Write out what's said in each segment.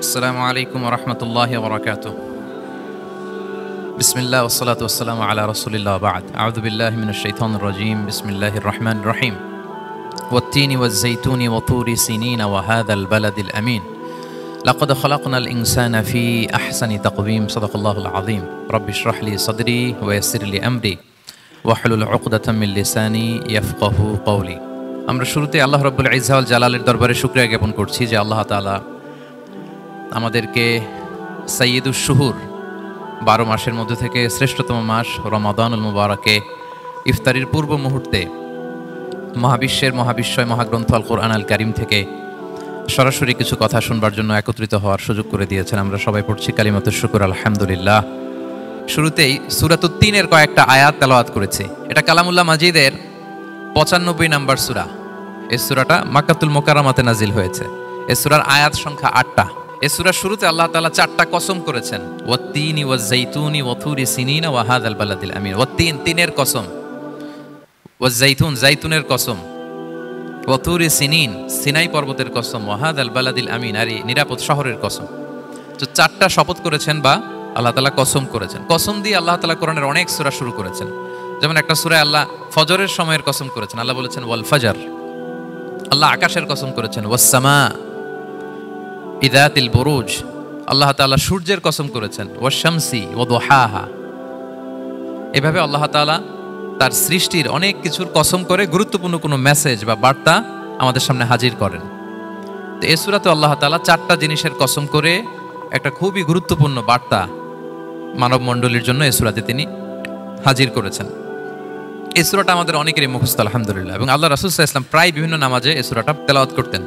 السلام عليكم ورحمة الله وبركاته. بسم الله والصلاة والسلام على رسول الله بعد. أعوذ بالله من الشيطان الرجيم. بسم الله الرحمن الرحيم. والتين والزيتون وطور سينين وهذا البلد الأمين لقد خلقنا الإنسان في أحسن تقويم. صدق الله العظيم. رب اشرح لي صدري ويسر لي أمري واحلل عقدة من لساني يفقه قولي. আমরা শুরুতে আল্লাহ রাব্বুল ইজ্জা ওয়াল জালালের দরবারে শুকরিয়া জ্ঞাপন করছি যে আল্লাহ তাআলা আমাদেরকে সাইয়্যিদুশ শুহুর 12 মাসের মধ্যে থেকে শ্রেষ্ঠতম মাস রমাদানুল মুবারাকে ইফতারির পূর্ব মুহূর্তে মহাবিশ্বের মহাবিশ্বয় মহাগ্রন্থ আল কোরআন আল কারীম থেকে সরাসরি কিছু কথা শুনবার জন্য একত্রিত হওয়ার সুযোগ করে দিয়েছেন। আমরা সবাই পড়ছি কালিমাতুশ শুকর আলহামদুলিল্লাহ। শুরুতেই সূরাতুত তিনের কয়েকটা আয়াত তেলাওয়াত করেছি। এটা কালামুল্লাহ মাজিদের 95 নম্বর সূরা। এই সূরাটা মক্কাতুল মুকাররমাতে নাজিল হয়েছে। এই সূরার আয়াত সংখ্যা 8টা। এই সূরার শুরুতে আল্লাহ তাআলা 4টা কসম করেছেন, ওয়াত-তিনি ওয়াজ-যাইতুনি ওয়া-তুরি সিনিনা ওয়া হাযাল বালাদিল আমিন। ওয়াত-তিন তিনের কসম, ওয়াজ-যাইতুন যাইতুনের কসম, ওয়া-তুরি সিনিন সিনাই পর্বতের কসম, ওয়া হাযাল বালাদিল আমিন আর নিরাপদ শহরের কসম। তো 4টা শপথ করেছেন বা আল্লাহ তাআলা কসম করেছেন। কসম দিয়ে আল্লাহ তাআলা কোরআনের অনেক সূরা শুরু করেছেন। যেমন একটা সূরায় আল্লাহ ফজরের সময়ের কসম করেছেন, আল্লাহ বলেছেন ওয়াল ফাজর। আল্লাহ আকাশের কসম করেছেন ওয়াস সামা ইযাতিল বুরুজ। আল্লাহ তাআলা সূর্যের কসম করেছেন ওয়াশ শামসি ওয়া দুহাহা। এভাবে আল্লাহ তাআলা তার সৃষ্টির অনেক কিছুর কসম করে গুরুত্বপূর্ণ কোনো মেসেজ বা বার্তা আমাদের সামনে হাজির করেন। তো এই সূরাতে আল্লাহ তাআলা 4টা জিনিসের কসম করে একটা খুবই গুরুত্বপূর্ণ বার্তা মানব মণ্ডলীর জন্য এই সূরাতে তিনি হাজির করেছেন। এই সূরাটা আমাদের অনেকেরই মুখস্থ আলহামদুলিল্লাহ, এবং আল্লাহ রাসূল সাল্লাল্লাহু আলাইহি ওয়াসাল্লাম প্রায় বিভিন্ন নামাজে এই সূরাটা তেলাওয়াত করতেন।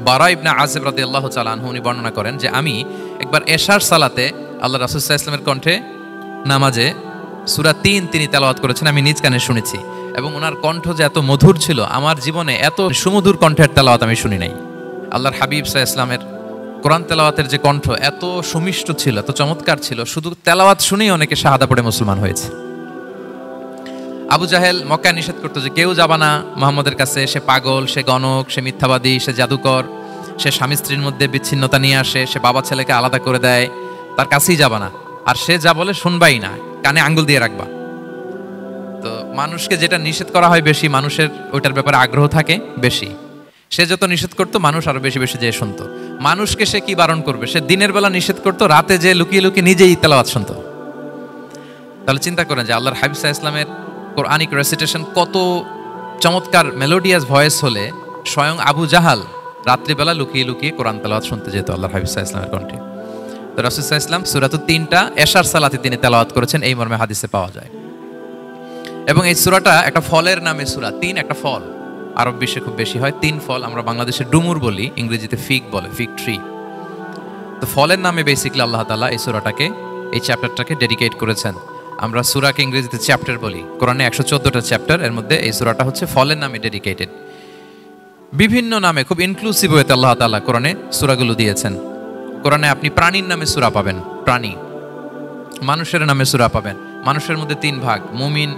বারা ইবনে আযিব রাদিয়াল্লাহু তাআলা আনহু উনি বর্ণনা করেন যে আমি একবার এশার সালাতে আল্লাহ রাসূল সাল্লাল্লাহু আলাইহি ওয়াসাল্লামের কণ্ঠে নামাজে সূরা 3 তিনি তেলাওয়াত করেছেন, আমি নিজ কানে শুনেছি, এবং ওনার কণ্ঠ যে এত মধুর ছিল, আমার জীবনে এত সুমধুর কণ্ঠের তেলাওয়াত আমি শুনি নাই। আল্লাহর হাবিব সাল্লাল্লাহু আলাইহি ওয়াসাল্লামের কোরআন তেলাওয়াতের যে কণ্ঠ এত সুমিষ্ট ছিল, এত চমৎকার ছিল, শুধু তেলাওয়াত শুনেই অনেকে শাহাদা পড়ে মুসলমান হয়েছে। আবু জাহেল মক্কায় নিষেধ করতো যে কেউ যাবা না মুহাম্মদের কাছে, সে পাগল, সে গণক, সে মিথ্যাবাদী, সে জাদুকর, সে স্বামী স্ত্রীর মধ্যে বিচ্ছিন্নতা নিয়ে আসে, সে বাবা ছেলেকে আলাদা করে দেয়, তার কাছেই যাবা না, আর সে যা বলে শুনবাই না, কানে আঙ্গুল দিয়ে রাখবা। তো মানুষকে যেটা নিষেধ করা হয় বেশি, মানুষের ওইটার ব্যাপারে আগ্রহ থাকে বেশি। সে যত নিষেধ করতো মানুষ আরো বেশি বেশি যেয়ে শুনতো। মানুষকে সে কি বারণ করবে, সে দিনের বেলা নিষেধ করতো, রাতে যে লুকিয়ে লুকিয়ে নিজেই তেলাওয়াত শুনতো। তাহলে চিন্তা করেন যে আল্লাহর হাবিব সাল্লাল্লাহু আলাইহি ওয়াসাল্লামের কোরআনিক রেসিটেশন কত চমৎকার মেলোডিয়াস ভয়েস হলে স্বয়ং আবু জাহাল রাত্রিবেলা লুকিয়ে লুকিয়ে কোরআন তেলাওয়াত শুনতে যেত আল্লাহর হাবিব সাল্লাল্লাহু আলাইহি ওয়াসাল্লামের কণ্ঠে। তো রাসূল সাল্লাল্লাহু আলাইহি ওয়াসাল্লাম সূরাতুত 3টা এশার সালাতে তিনি তেলাওয়াত করেছেন, এই মর্মে হাদিসে পাওয়া যায়। এবং এই সূরাটা একটা ফলের নামে সূরা। 3 একটা ফল, আরব বিশ্বে খুব বেশি হয় 3 ফল। আমরা বাংলাদেশে ডুমুর বলি, ইংরেজিতে ফিগ বলে, ফিগ ট্রি। তো ফলের নামে বেসিক্যালি আল্লাহ তাআলা এই সূরাটাকে, এই চ্যাপ্টারটাকে ডেডিকেট করেছেন। আমরা সূরাকে ইংরেজিতে চ্যাপ্টার বলি। কোরআনে 114টা চ্যাপ্টার, এর মধ্যে এই সূরাটা হচ্ছে ফলের নামে ডেডিকেটেড। বিভিন্ন নামে খুব ইনক্লুসিভ হয়ে আল্লাহ তাআলা কোরআনে সূরাগুলো দিয়েছেন। কোরআনে আপনি প্রাণীর নামে সূরা পাবেন, প্রাণী। মানুষের নামে সূরা পাবেন। মানুষের মধ্যে 3 ভাগ, মুমিন,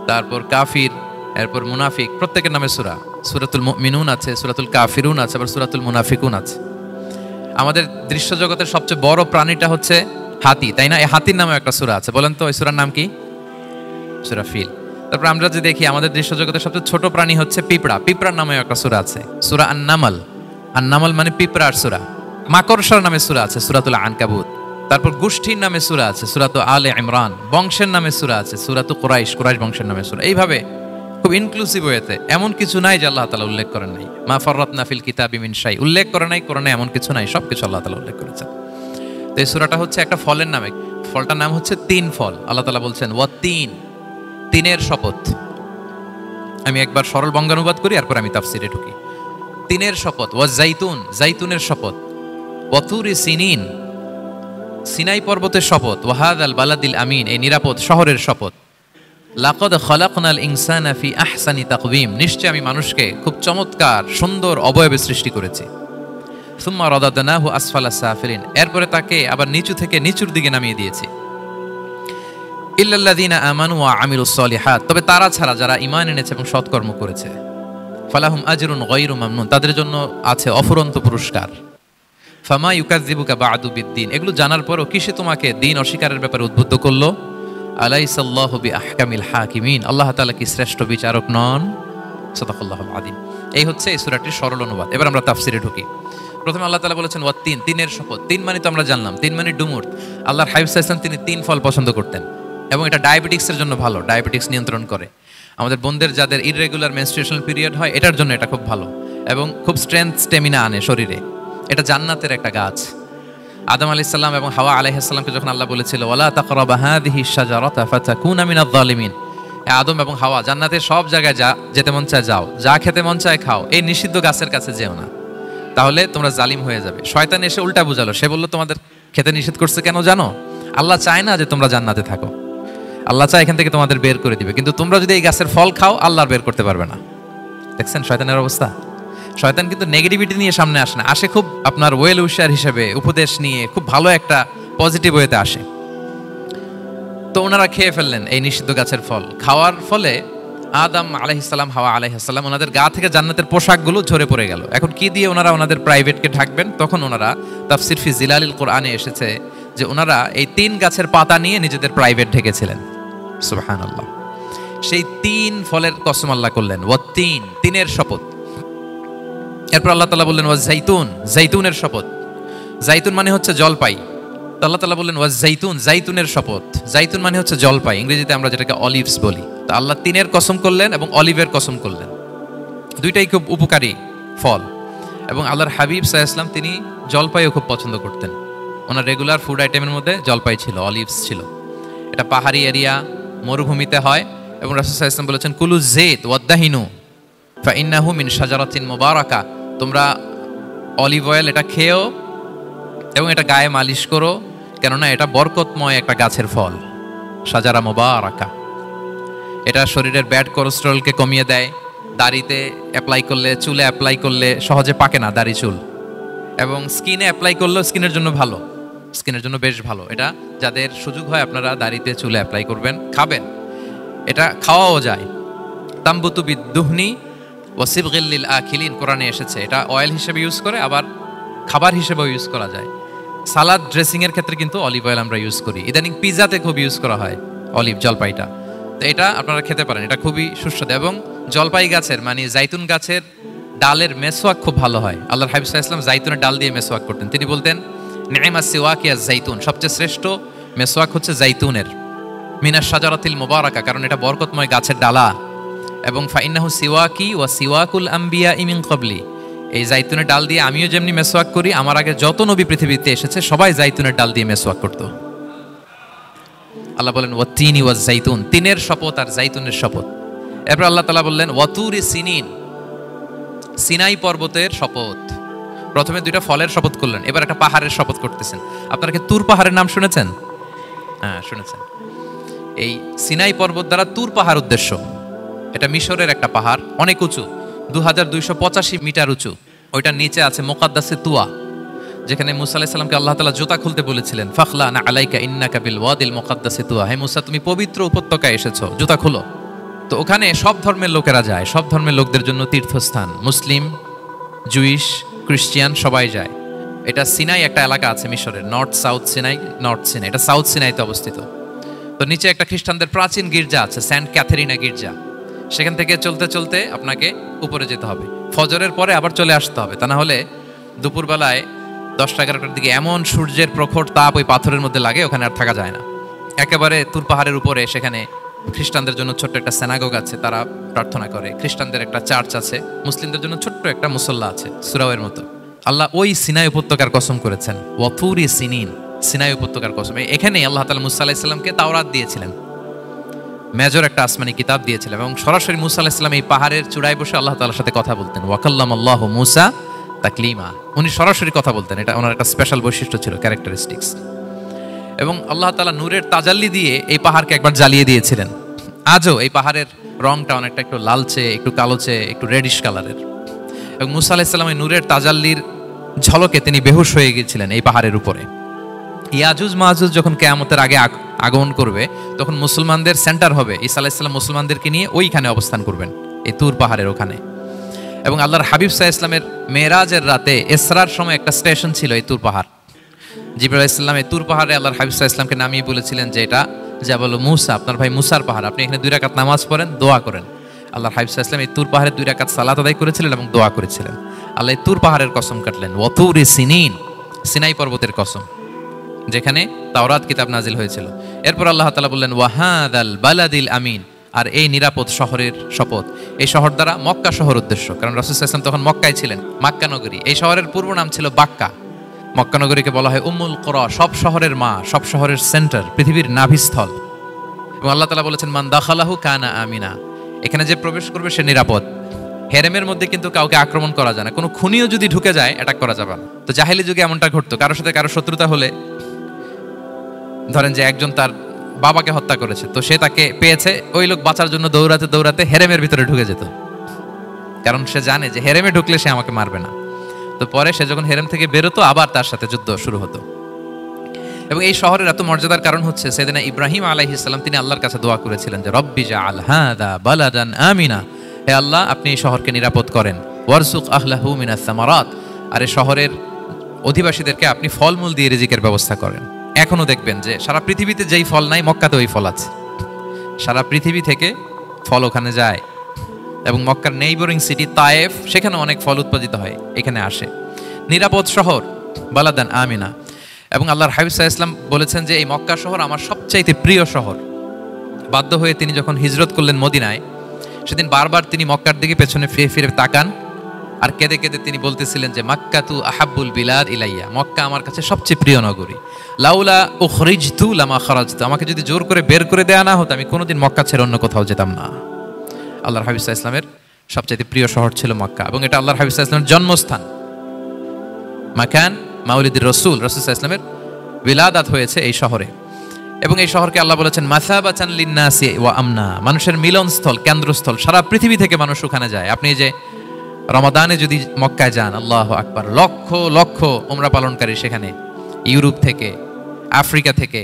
তারপর কাফির, এরপর মুনাফিক। প্রত্যেকের নামে সূরা। সূরাতুল মুমিনুন আছে, সূরাতুল কাফিরুন আছে, আবার সূরাতুল মুনাফিকুন আছে। আমাদের দৃশ্য জগতের সবচেয়ে বড় প্রাণীটা হচ্ছে হাতি, তাই না? এই হাতির নামে একটা সূরা আছে। বলেন তো ওই সূরার নাম কি? সূরা ফিল। তারপর আমরা যে দেখি আমাদের দৃশ্য জগতের সবচেয়ে ছোট প্রাণী হচ্ছে পিঁপড়া। পিঁপড়ার নামে একটা সূরা আছে, সূরা আন-নামল। আন-নামল মানে পিঁপড়ার সূরা। মাকড়সার নামে সূরা আছে, সূরাতুল আনকাবুত। তারপর গোষ্ঠীর নামে সূরা আছে, সূরাতু আলে ইমরান। বংশের নামে সূরা আছে, সূরাতু কুরাইশ, কুরাইশ বংশের নামে সূরা। এইভাবে খুব ইনক্লুসিভ হয়েছে। এমন কিছু নাই যে আল্লাহ তাআলা উল্লেখ করেন নাই। মা ফাররাতনা ফিল কিতাবি মিন শাই, উল্লেখ করে নাই কোরআনে এমন কিছু নাই, সবকিছু আল্লাহ তাআলা উল্লেখ করেছেন। তো এই সূরাটা হচ্ছে একটা ফলের নামে। ফলটার নাম হচ্ছে 3 ফল। আল্লাহ তাআলা বলছেন ওয়াত-তিন, তিনের শপথ। আমি একবার সরল বঙ্গানুবাদ করি, এরপর আমি তাফসিরে ঢুকি। তিনের শপথ, ওয়াজ-যাইতুন, যাইতুনের শপথ, ওয়া-তুরি সিনিন, সিনাই পর্বতের শপথ, ওয়া হাযাল বালাদিল আমিন, এই নিরাপদ শহরের শপথ। লাকাদ খালাকনাল ইনসানা ফি আহসানি তাকওয়িম, নিশ্চয় আমি মানুষকে খুব চমৎকার সুন্দর অবয়বে সৃষ্টি করেছি। সুম্মা রাদাদনাহু আসফালা সাফিলিন, এরপরে তাকে আবার নিচু থেকে নিচুর দিকে নামিয়ে দিয়েছি। ইল্লাল্লাযিনা আমানু ওয়া আমিলুস সলিহাত, তবে তারা ছাড়া যারা ঈমান এনেছে এবং সৎকর্ম করেছে। ফালাহুম আজরুন গায়রু মামনুন, তাদের জন্য আছে অফুরন্ত পুরস্কার। ফামা ইউকাযযিবুকা বা'দু বিদ্দিন, এগুলো জানার পরও কিসে তোমাকে দিন অস্বীকারের ব্যাপারে উদ্বুদ্ধ করলো? আলাইসাল্লাহু বিআহকামিল হাকিমিন, আল্লাহ তাআলা কি শ্রেষ্ঠ বিচারক নন? সাদাকাল্লাহুল আযীম। এই হচ্ছে এই সূরাটির সরল অনুবাদ। এবার আমরা তাফসিরে ঢুকি। প্রথমে আল্লাহ তাআলা বলেছেন ওয়াত-তিন, তিনের শপথ। তিন মানে তো আমরা জানলাম, তিন মানে ডুমুর। আল্লাহর হাবিব সাল্লাল্লাহু আলাইহি ওয়াসাল্লাম তিনি তিন ফল পছন্দ করতেন এবং এটা ডায়াবেটিক্সের জন্য ভালো, ডায়াবেটিক্স নিয়ন্ত্রণ করে। আমাদের বোনদের যাদের ইররেগুলার মেনস্ট্রুয়েশনাল পিরিয়ড হয়, এটার জন্য এটা খুব ভালো এবং খুব স্ট্রেংথ স্টেমিনা আনে শরীরে। এটা জান্নাতের একটা গাছ। আদম আলাইহিস সালাম এবং হাওয়া আলাইহিস সালামকে যখন আল্লাহ বলেছিল ওয়ালা তাকরাবা হাযিহিশ শাজারাতা ফাতাকুনা মিনাজ জালিমিন, আদম এবং হাওয়া জান্নাতের সব জায়গায় যেতে মন চায় যাও, যা খেতে মন চায় খাও, এই নিষিদ্ধ গাছের কাছে যেও না, তাহলে তোমরা জালিম হয়ে যাবে। শয়তান এসে উল্টা বুঝালো, সে বলল তোমাদের খেতে নিষেধ করছে কেন জানো? আল্লাহ চায় না যে তোমরা জান্নাতে থাকো, আল্লাহ চায় এখান থেকে তোমাদের বের করে দিবে, কিন্তু তোমরা যদি এই গাছের ফল খাও আল্লাহ আর বের করতে পারবে না। দেখছেন শয়তানের অবস্থা? শয়তান কিন্তু নেগেটিভিটি নিয়ে সামনে আসে না, আসে খুব আপনার ওয়েল উইশার হিসেবে, উপদেশ নিয়ে, খুব ভালো একটা পজিটিভ ওয়েতে আসে। তো ওনারা খেয়ে ফেললেন এই নিষিদ্ধ গাছের ফল। খাওয়ার ফলে আদম আলাইহিস সালাম, হাওয়া আলাইহিস সালাম, ওনাদের গা থেকে জান্নাতের পোশাকগুলো ঝরে পড়ে গেল। এখন কি দিয়ে ওনারা ওনাদের প্রাইভেটকে ঢাকবেন? তখন ওনারা তাফসির ফি জিলালিল কোরআনে এসেছে যে ওনারা এই তিন গাছের পাতা নিয়ে নিজেদের প্রাইভেট ঢেকেছিলেন। সুবহানাল্লাহ। সেই তিন ফলের কসম আল্লাহ করলেন, ওয়াত-তিন, তিনের শপথ। এরপর আল্লাহ তাআলা বললেন ওয়াজ-জাইতুন, জাইতুনের শপথ। জাইতুন মানে হচ্ছে জলপাই। তো আল্লাহ তাআলা বললেন ওয়াজ-জাইতুন, জাইতুনের শপথ। জাইতুন মানে হচ্ছে জলপাই, ইংরেজিতে আমরা যেটাকে অলিভস বলি। তো আল্লাহ তিনের কসম করলেন এবং অলিভের কসম করলেন। দুইটাই খুব উপকারী ফল এবং আল্লাহর হাবিব সাল্লাল্লাহু আলাইহি ওয়াসাল্লাম তিনি জলপাইও খুব পছন্দ করতেন। ওনার রেগুলার ফুড আইটেমের মধ্যে জলপাই ছিল, অলিভস ছিল। এটা পাহাড়ি এরিয়া, মরুভূমিতে হয় এবং রাসূল সাল্লাল্লাহু আলাইহি ওয়াসাল্লাম বলেছেন কুলু যাইত ওয়াদ-দাহিনু ফাইন্নাহু মিন শাজারাতিন মুবারাকা, তোমরা অলিভ অয়েল এটা খেও এবং এটা গায়ে মালিশ করো, কেননা এটা বরকতময় একটা গাছের ফল, শাজারা মুবারাকা। এটা শরীরের ব্যাড কোলেস্টেরলকে কমিয়ে দেয়, দাড়িতে অ্যাপ্লাই করলে, চুলে অ্যাপ্লাই করলে সহজে পাকে না দাড়ি চুল, এবং স্কিনে অ্যাপ্লাই করলেও স্কিনের জন্য ভালো, স্কিনের জন্য বেশ ভালো। এটা যাদের সুযোগ হয় আপনারা দাড়িতে চুলে অ্যাপ্লাই করবেন, খাবেন। এটা খাওয়াও যায়। তাম্বুতু বিদ্দুহনি ওয়া সিবগিল লিল আখিলিন, কোরআনে এসেছে। এটা অয়েল হিসেবে ইউজ করে, আবার খাবার হিসেবেও ইউজ করা যায়। সালাদ ড্রেসিং এর ক্ষেত্রে কিন্তু অলিভ অয়েল আমরা ইউজ করি। ইদানিং পিজাতে খুব ইউজ করা হয় অলিভ, জলপাইটা। তো এটা আপনারা খেতে পারেন, এটা খুবই সুস্বাদু। এবং জলপাই গাছের মানে জাইতুন গাছের ডালের মেসওয়াক খুব ভালো হয়। আল্লাহর হাবিব সাল্লাল্লাহু আলাইহি ওয়াসাল্লাম জাইতুনের ডাল দিয়ে মেসওয়াক করতেন। তিনি বলতেন নি'মাস সিওয়াকিয়া জাইতুন, সবচেয়ে শ্রেষ্ঠ মেসওয়াক হচ্ছে জাইতুনের, মিনাশ শাজারাতিল মুবারাকা, কারণ এটা বরকতময় গাছের ডালা। এবং ফাইন্নাহু সিওয়াকি ওয়া সিওয়াকুল আম্বিয়া মিন ক্বাবলি, এই জাইতুনের ডাল দিয়ে আমিও যেমনি মেসওয়াক করি, আমার আগে যত নবী পৃথিবীতে এসেছে সবাই জাইতুনের ডাল দিয়ে মেসওয়াক করতো। আল্লাহ বলেন ওয়াত-তিনি ওয়াজ-জাইতুন, তিনের শপথ আর জাইতুনের শপথ। এরপর আল্লাহ তাআলা বললেন ওয়াতুরি সিনিন, সিনাই পর্বতের শপথ। প্রথমে দুইটা ফলের শপথ করলেন, এবার একটা পাহাড়ের শপথ করতেছেন। আপনারা কি তুর পাহাড়ের নাম শুনেছেন? হ্যাঁ শুনেছেন। এই সিনাই পর্বত দ্বারা তুর পাহাড় উদ্দেশ্য। এটা মিশরের একটা পাহাড়, অনেক উঁচু, 2285 মিটার উঁচু। ওইটার নিচে আছে মুকাদ্দাসে তুয়া, যেখানে মুসা আলাইহিস সালামকে আল্লাহ তাআলা জুতা খুলতে বলেছিলেন, ফাখলানা আলাইকা ইন্নাকা বিল ওয়াদিল মুকাদ্দাসি তুয়া, হে মুসা তুমি পবিত্র উপত্যকায় এসেছো, জুতা খুলো। তো ওখানে সব ধর্মের লোকেরা যায়, সব ধর্মের লোকদের জন্য তীর্থস্থান, মুসলিম, জুইশ, খ্রিস্টিয়ান সবাই যায়। এটা সিনাই একটা এলাকা আছে মিশরের, north south Sinai, north Sinai, এটা সাউথ সিনাইতে অবস্থিত। তো নিচে একটা খ্রিস্টানদের প্রাচীন গির্জা আছে, সেন্ট ক্যাথেরিনা গির্জা। সেখান থেকে চলতে চলতে আপনাকে উপরে যেতে হবে, ফজরের পরে আবার চলে আসতে হবে, তা না হলে দুপুরবেলায় 10-11টার দিকে এমন সূর্যের প্রখর তাপ ওই পাথরের মধ্যে লাগে, ওখানে আর থাকা যায় না। একেবারে তুর পাহাড়ের উপরে সেখানে খ্রিস্টানদের জন্য ছোট্ট একটা সিনাগোগ আছে, তারা প্রার্থনা করে। খ্রিস্টানদের একটা চার্চ আছে, মুসলিমদের জন্য ছোট্ট একটা মুসল্লা আছে সুরাওয়ের মতো। আল্লাহ ওই সিনাই উপত্যকার কসম করেছেন, ওয়াতুরি সিনিন, সিনাই উপত্যকার কসম। এখানেই আল্লাহ তাআলা মুসা আলাইহিস সালামকে তাওরাত দিয়েছিলেন, মেজর একটা আসমানি কিতাব দিয়েছিলেন, এবং সরাসরি মুসা আলাইহিস সালাম এই পাহাড়ের চূড়ায় বসে আল্লাহ তাআলার সাথে কথা বলতেন। ওয়া কাল্লামাল্লাহু মুসা তাকলিমা, উনি সরাসরি কথা বলতেন, এটা ওনার একটা স্পেশাল বৈশিষ্ট্য ছিল, ক্যারেক্টারিস্টিক্স। এবং আল্লাহ তাআলা নূরের তাজাল্লি দিয়ে এই পাহাড়কে একবার জ্বালিয়ে দিয়েছিলেন। আজও এই পাহাড়ের রংটা অনেকটা একটু লালচে, একটু কালোচে, একটু রেডিশ কালারের। এবং মুসা আলাইহিস সালাম এই নূরের তাজাল্লির ঝলকে তিনি বেহুশ হয়ে গিয়েছিলেন এই পাহাড়ের উপরে। ইয়াজুজ মাহুজ যখন কিয়ামতের আগে আগমন করবে, তখন মুসলমানদের সেন্টার হবে, ঈসা আলাইহিস সালাম মুসলমানদেরকে নিয়ে ওইখানে অবস্থান করবেন, এই তুর পাহাড়ের ওখানে। এবং আল্লাহর হাবিব সাল্লাল্লাহু আলাইহি ইসলামের মেরাজের রাতে ইসরার সময় একটা স্টেশন ছিল এই তুর পাহাড়। জিবরাইল আলাইহিস সালাম এই তুর পাহাড়ে আল্লাহর হাবিব সাল্লাল্লাহু আলাইহি ইসলামকে নামিয়ে বলেছিলেন যে এটা জাবাল মুসা, আপনার ভাই মুসার পাহাড়, আপনি এখানে 2 রাকাত নামাজ পড়েন, দোয়া করেন। আল্লাহর হাবিব সাল্লাল্লাহু আলাইহি ইসলাম এই তুর পাহাড়ে 2 রাকাত সালাত আদায় করেছিলেন এবং দোয়া করেছিলেন। আল্লাহ এই তুর পাহাড়ের কসম কাটলেন, ওয়াতুরি সিনিন, সিনাই পর্বতের কসম যেখানে তাওরাত কিতাব নাজিল হয়েছিল। এরপর আল্লাহ তাআলা বললেন ওয়াহাদাল বালাদিল আমিন, আর এই নিরাপদ শহরের শপথ। এই শহর দ্বারা মক্কা শহর উদ্দেশ্য, কারণ রাসূল সাল্লাল্লাহু আলাইহি ওয়াসাল্লাম তখন মক্কায় ছিলেন, মক্কা নগরী। এই শহরের পূর্ব নাম ছিল বাক্কা। মক্কা নগরীকে বলা হয় উম্মুল কুরা, সব শহরের মা, সব শহরের সেন্টার, পৃথিবীর নাভিস্থল। এবং আল্লাহ তাআলা বলেছেন মান দাখালাহু কানা আমিনা, এখানে যে প্রবেশ করবে সে নিরাপদ। হেরেমের মধ্যে কিন্তু কাউকে আক্রমণ করা যায় না, কোনো খুনিও যদি ঢুকে যায় অ্যাটাক করা যাবে না। তো জাহেলি যুগে এমনটা ঘটতো, কারোর সাথে কারো শত্রুতা হলে, ধরেন যে একজন তার বাবাকে হত্যা করেছে, তো সে তাকে পেয়েছে, ওই লোক বাঁচার জন্য দৌড়াতে দৌড়াতে হেরেমের ভিতরে ঢুকে যেত, কারণ সে জানে যে হেরেমে ঢুকলে সে আমাকে মারবে না। তো পরে সে যখন হেরেম থেকে বেরোতো আবার তার সাথে যুদ্ধ শুরু হতো। এবং এই শহরের এত মর্যাদার কারণ হচ্ছে সাইয়েদনা ইব্রাহিম আলাইহিস সালাম তিনি আল্লাহর কাছে দোয়া করেছিলেন যে রব্বি জাআল হাযা বালাদান আমিনা, হে আল্লাহ আপনি এই শহরকে নিরাপদ করেন, ওয়ারযুক আহলাহু মিনাস সামারাত, আর এই শহরের অধিবাসীদেরকে আপনি ফলমূল দিয়ে রিজিকের ব্যবস্থা করেন। এখনো দেখবেন যে সারা পৃথিবীতে যেই ফল নাই মক্কাতে ওই ফল আছে, সারা পৃথিবী থেকে ফল ওখানে যায়। এবং মক্কার নেইবরিং সিটি তায়েফ, সেখানে অনেক ফল উৎপাদিত হয়, এখানে আসে। নিরাপদ শহর বালাদান আমিনা। এবং আল্লাহর হাবিব সাল্লাল্লাহু আলাইহি ওয়াসাল্লাম বলেছেন যে এই মক্কা শহর আমার সবচাইতে প্রিয় শহর। বাধ্য হয়ে তিনি যখন হিজরত করলেন মদিনায়, সেদিন বারবার তিনি মক্কার দিকে পেছনে ফিরে ফিরে তাকান আর কেঁদে কেঁদে তিনি বলতেছিলেন যে মাক্কাতু আহাব্বুল বিলাদ ইলাইয়া, মক্কা আমার কাছে সবচেয়ে প্রিয় নগরী। লাউলা উখরিজতু লামা খারাজতু, আমাকে যদি জোর করে বের করে দেয়া না হতো আমি কোনোদিন মক্কা ছেড়ে অন্য কোথাও যেতাম না। আল্লাহর হাবিব সাল্লাল্লাহু আলাইহি ওয়াসাল্লামের সবচেয়ে প্রিয় শহর ছিল মক্কা, এবং এটা আল্লাহর হাবিব সাল্লাল্লাহু আলাইহি ওয়াসাল্লামের জন্মস্থান। মাকান মাউলিদির রাসূল, রাসূল সাল্লাল্লাহু আলাইহি ওয়াসাল্লামের বিলাদাত হয়েছে এই শহরে। এবং এই শহরকে আল্লাহ বলেছেন মাসাবাতান লিন্নাসি ওয়া আমনা, মানুষের মিলনস্থল, কেন্দ্রস্থল, সারা পৃথিবী থেকে মানুষ ওখানে যায়। আপনি যে রমাদানে যদি মক্কায় যান, আল্লাহু আকবার, লক্ষ লক্ষ উমরা পালনকারী সেখানে, ইউরোপ থেকে, আফ্রিকা থেকে,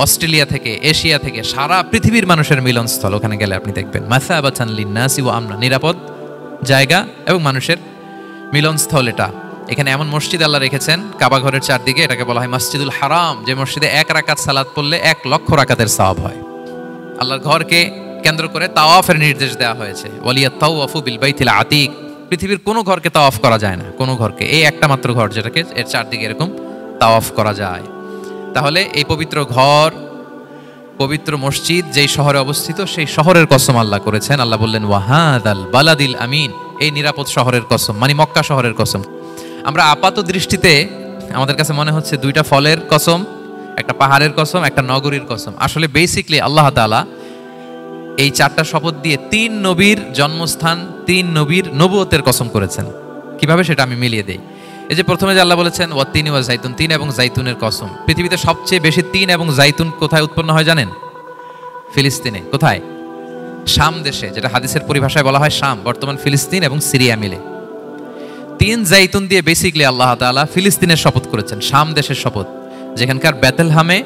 অস্ট্রেলিয়া থেকে, এশিয়া থেকে, সারা পৃথিবীর মানুষের মিলনস্থল। ওখানে গেলে আপনি দেখবেন মাসাবাতান লিন্নাসি ওয়া আমনা, নিরাপদ জায়গা এবং মানুষের মিলনস্থল। এটা এখানে এমন মসজিদ আল্লাহ রেখেছেন কাবা ঘরের চারদিকে, এটাকে বলা হয় মসজিদুল হারাম, যে মসজিদে 1 রাকাত সালাত পড়লে 1 লক্ষ রাকাতের সওয়াব হয়। আল্লাহর ঘরকে কেন্দ্র করে তাওয়াফের নির্দেশ দেওয়া হয়েছে, ওয়ালিয়াত তাওয়াফু বিল বাইতিল আতিক, পৃথিবীর কোনো ঘরকে তাওয়াফ করা যায় না, কোনো ঘরকে, এই একটা মাত্র ঘর যেটাকে এর চারদিকে এরকম তাওয়াফ করা যায়। তাহলে এই পবিত্র ঘর, পবিত্র মসজিদ যেই শহরে অবস্থিত, সেই শহরের কসম আল্লাহ করেছেন। আল্লাহ বললেন ওয়াহাদাল বালাদিল আমিন, এই নিরাপদ শহরের কসম, মানে মক্কা শহরের কসম। আমরা আপাত দৃষ্টিতে আমাদের কাছে মনে হচ্ছে 2টা ফলের কসম, একটা পাহাড়ের কসম, একটা নগরীর কসম। আসলে বেসিকলি আল্লাহ তাআলা এই 4টা শপথ দিয়ে 3 নবীর জন্মস্থান, 3 নবীর নবুয়তের কসম করেছেন। কিভাবে সেটা আমি মিলিয়ে দেই। এই যে প্রথমে যে আল্লাহ বলেছেন ওয়াতিনি ওয়া জাইতুন, 3 এবং জাইতুনের কসম। পৃথিবীতে সবচেয়ে বেশি 3 এবং জাইতুন কোথায় উৎপন্ন হয় জানেন? ফিলিস্তিনে। কোথায়? শাম দেশে, যেটা হাদিসের পরিভাষায় বলা হয় শাম, বর্তমান ফিলিস্তিন এবং সিরিয়া মিলে। 3 জাইতুন দিয়ে বেসিকলি আল্লাহ তাআলা ফিলিস্তিনের শপথ করেছেন, শাম দেশের শপথ, যেখানকার বেথলহামে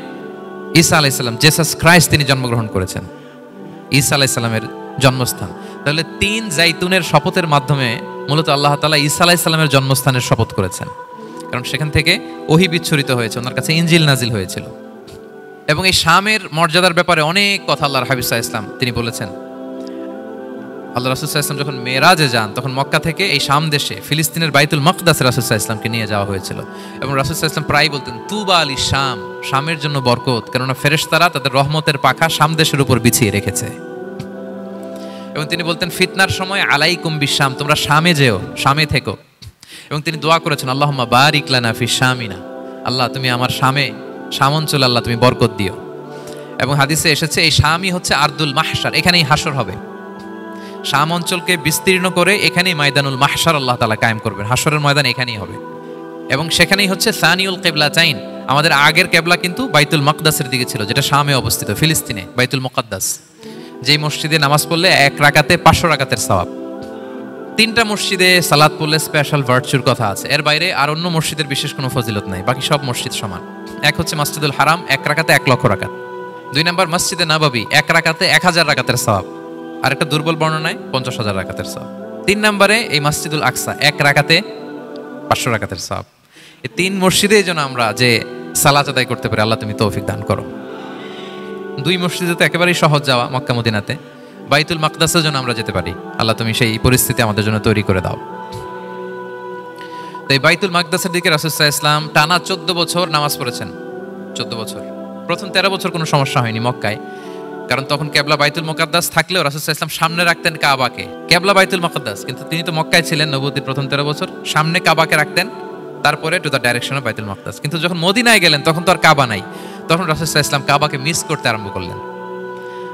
ঈসা আলাইহিস সালাম, জেসাস ক্রাইস্ট, তিনি জন্মগ্রহণ করেছেন, ঈসা আলাইহিস সালামের জন্মস্থান। তাহলে 3 জাইতুনের শপথের মাধ্যমে মূলত আল্লাহ তাআলা ঈসা আলাইহিস সালামের জন্মস্থানের শপথ করেছেন, কারণ সেখান থেকে ওহী বিচ্ছুরিত হয়েছে, ওনার কাছে ইনজিল নাজিল হয়েছিল। এবং এই শামের মর্যাদার ব্যাপারে অনেক কথা আল্লাহর হাবিব সাল্লাল্লাহু আলাইহি ওয়াসাল্লাম তিনি বলেছেন। আল্লাহ রাসূল সাল্লাল্লাহু আলাইহি ওয়াসাল্লাম যখন মেরাজে যান, তখন মক্কা থেকে এই শাম দেশে ফিলিস্তিনের বাইতুল মাকদাসে রাসূল সাল্লাল্লাহু আলাইহি ওয়াসাল্লামকে নিয়ে যাওয়া হয়েছিল। এবং রাসূল সাল্লাল্লাহু আলাইহি ওয়াসাল্লাম প্রায় বলতেন তুবা আলি শাম, শামের জন্য বরকত, কেননা ফেরেশতারা তাদের রহমতের পাখা শাম দেশের উপর বিছিয়ে রেখেছে। এবং তিনি বলতেন ফিতনার সময় আলাইকুম বিশাম, তোমরা শামে যেও, শামে থেকো। এবং তিনি দোয়া করেছেন আল্লাহুম্মা বারিক লানা ফি শামিনা, আল্লাহ তুমি আমার শামে, শাম অঞ্চলে আল্লাহ তুমি বরকত দিও। এবং হাদিসে এসেছে এই শামই হচ্ছে আরদুল মাহশার, এখানেই হাসর হবে। শাম অঞ্চলকে বিস্তীর্ণ করে এখানেই ময়দানুল মাহশার আল্লাহ তাআলা কায়েম করবেন, হাসরের ময়দান এখানেই হবে। এবং সেখানেই হচ্ছে সানিউল কিবলাতাইন, আমাদের আগের কিবলা কিন্তু বাইতুল মাকদাসের দিকে ছিল, যেটা শামে অবস্থিত, ফিলিস্তিনে বাইতুল মুকাদ্দাস, যেই মসজিদে নামাজ পড়লে 1 রাকাতে 500 রাকাতের সওয়াব। 3টা মসজিদে সালাত পড়লে স্পেশাল ভার্চুর কথা আছে, এর বাইরে আর অন্য মসজিদের বিশেষ কোনো ফজিলত নাই, বাকি সব মসজিদ সমান। এক হচ্ছে মসজিদুল হারাম, 1 রাকাতে 1 লক্ষ রাকাত। 2 নম্বর মসজিদে নববী, 1 রাকাতে 1000 রাকাতের সওয়াব। আর একটা দুর্বল বর্ণনায় 50,000 রাকাতের সওয়াব। 3 নম্বরে এই মসজিদুল আকসা, 1 রাকাতে 500 রাকাতের সওয়াব। এই 3 মসজিদে যেন আমরা যে সালাত আদায় করতে পারি, আল্লাহ তুমি তৌফিক দান করো। 2 মসজিদে তো একেবারেই সহজ যাওয়া, মক্কা মদিনাতে। বাইতুল মাকদাসেও যেন আমরা যেতে পারি, আল্লাহ তুমি সেই পরিস্থিতি আমাদের জন্য তৈরি করে দাও। তো এই বাইতুল মাকদাসের দিকে রাসূল সাল্লাল্লাহু আলাইহি ওয়াসাল্লাম টানা 14 বছর নামাজ পড়েছেন। 14 বছর। প্রথম 13 বছর কোনো সমস্যা হয়নি মক্কায়, কারণ তখন কেবলা বাইতুল মুকাদ্দাস থাকলেও রাসূল সাল্লাল্লাহু আলাইহি ওয়াসাল্লাম সামনে রাখতেন কাবাকে। কেবলা বাইতুল মুকাদ্দাস, কিন্তু তিনি তো মক্কায় ছিলেন নবুয়তির প্রথম 13 বছর, সামনে কাবাকে রাখতেন, তারপরে টু দ্য ডাইরেকশন অফ বাইতুল মুকাদ্দাস। কিন্তু যখন মদিনায় গেলেন তখন তো আর কাবা নাই, তখন রাসূল সাল্লাল্লাহু আলাইহি ওয়াসাল্লাম কাবাকে মিস করতে আরম্ভ করলেন।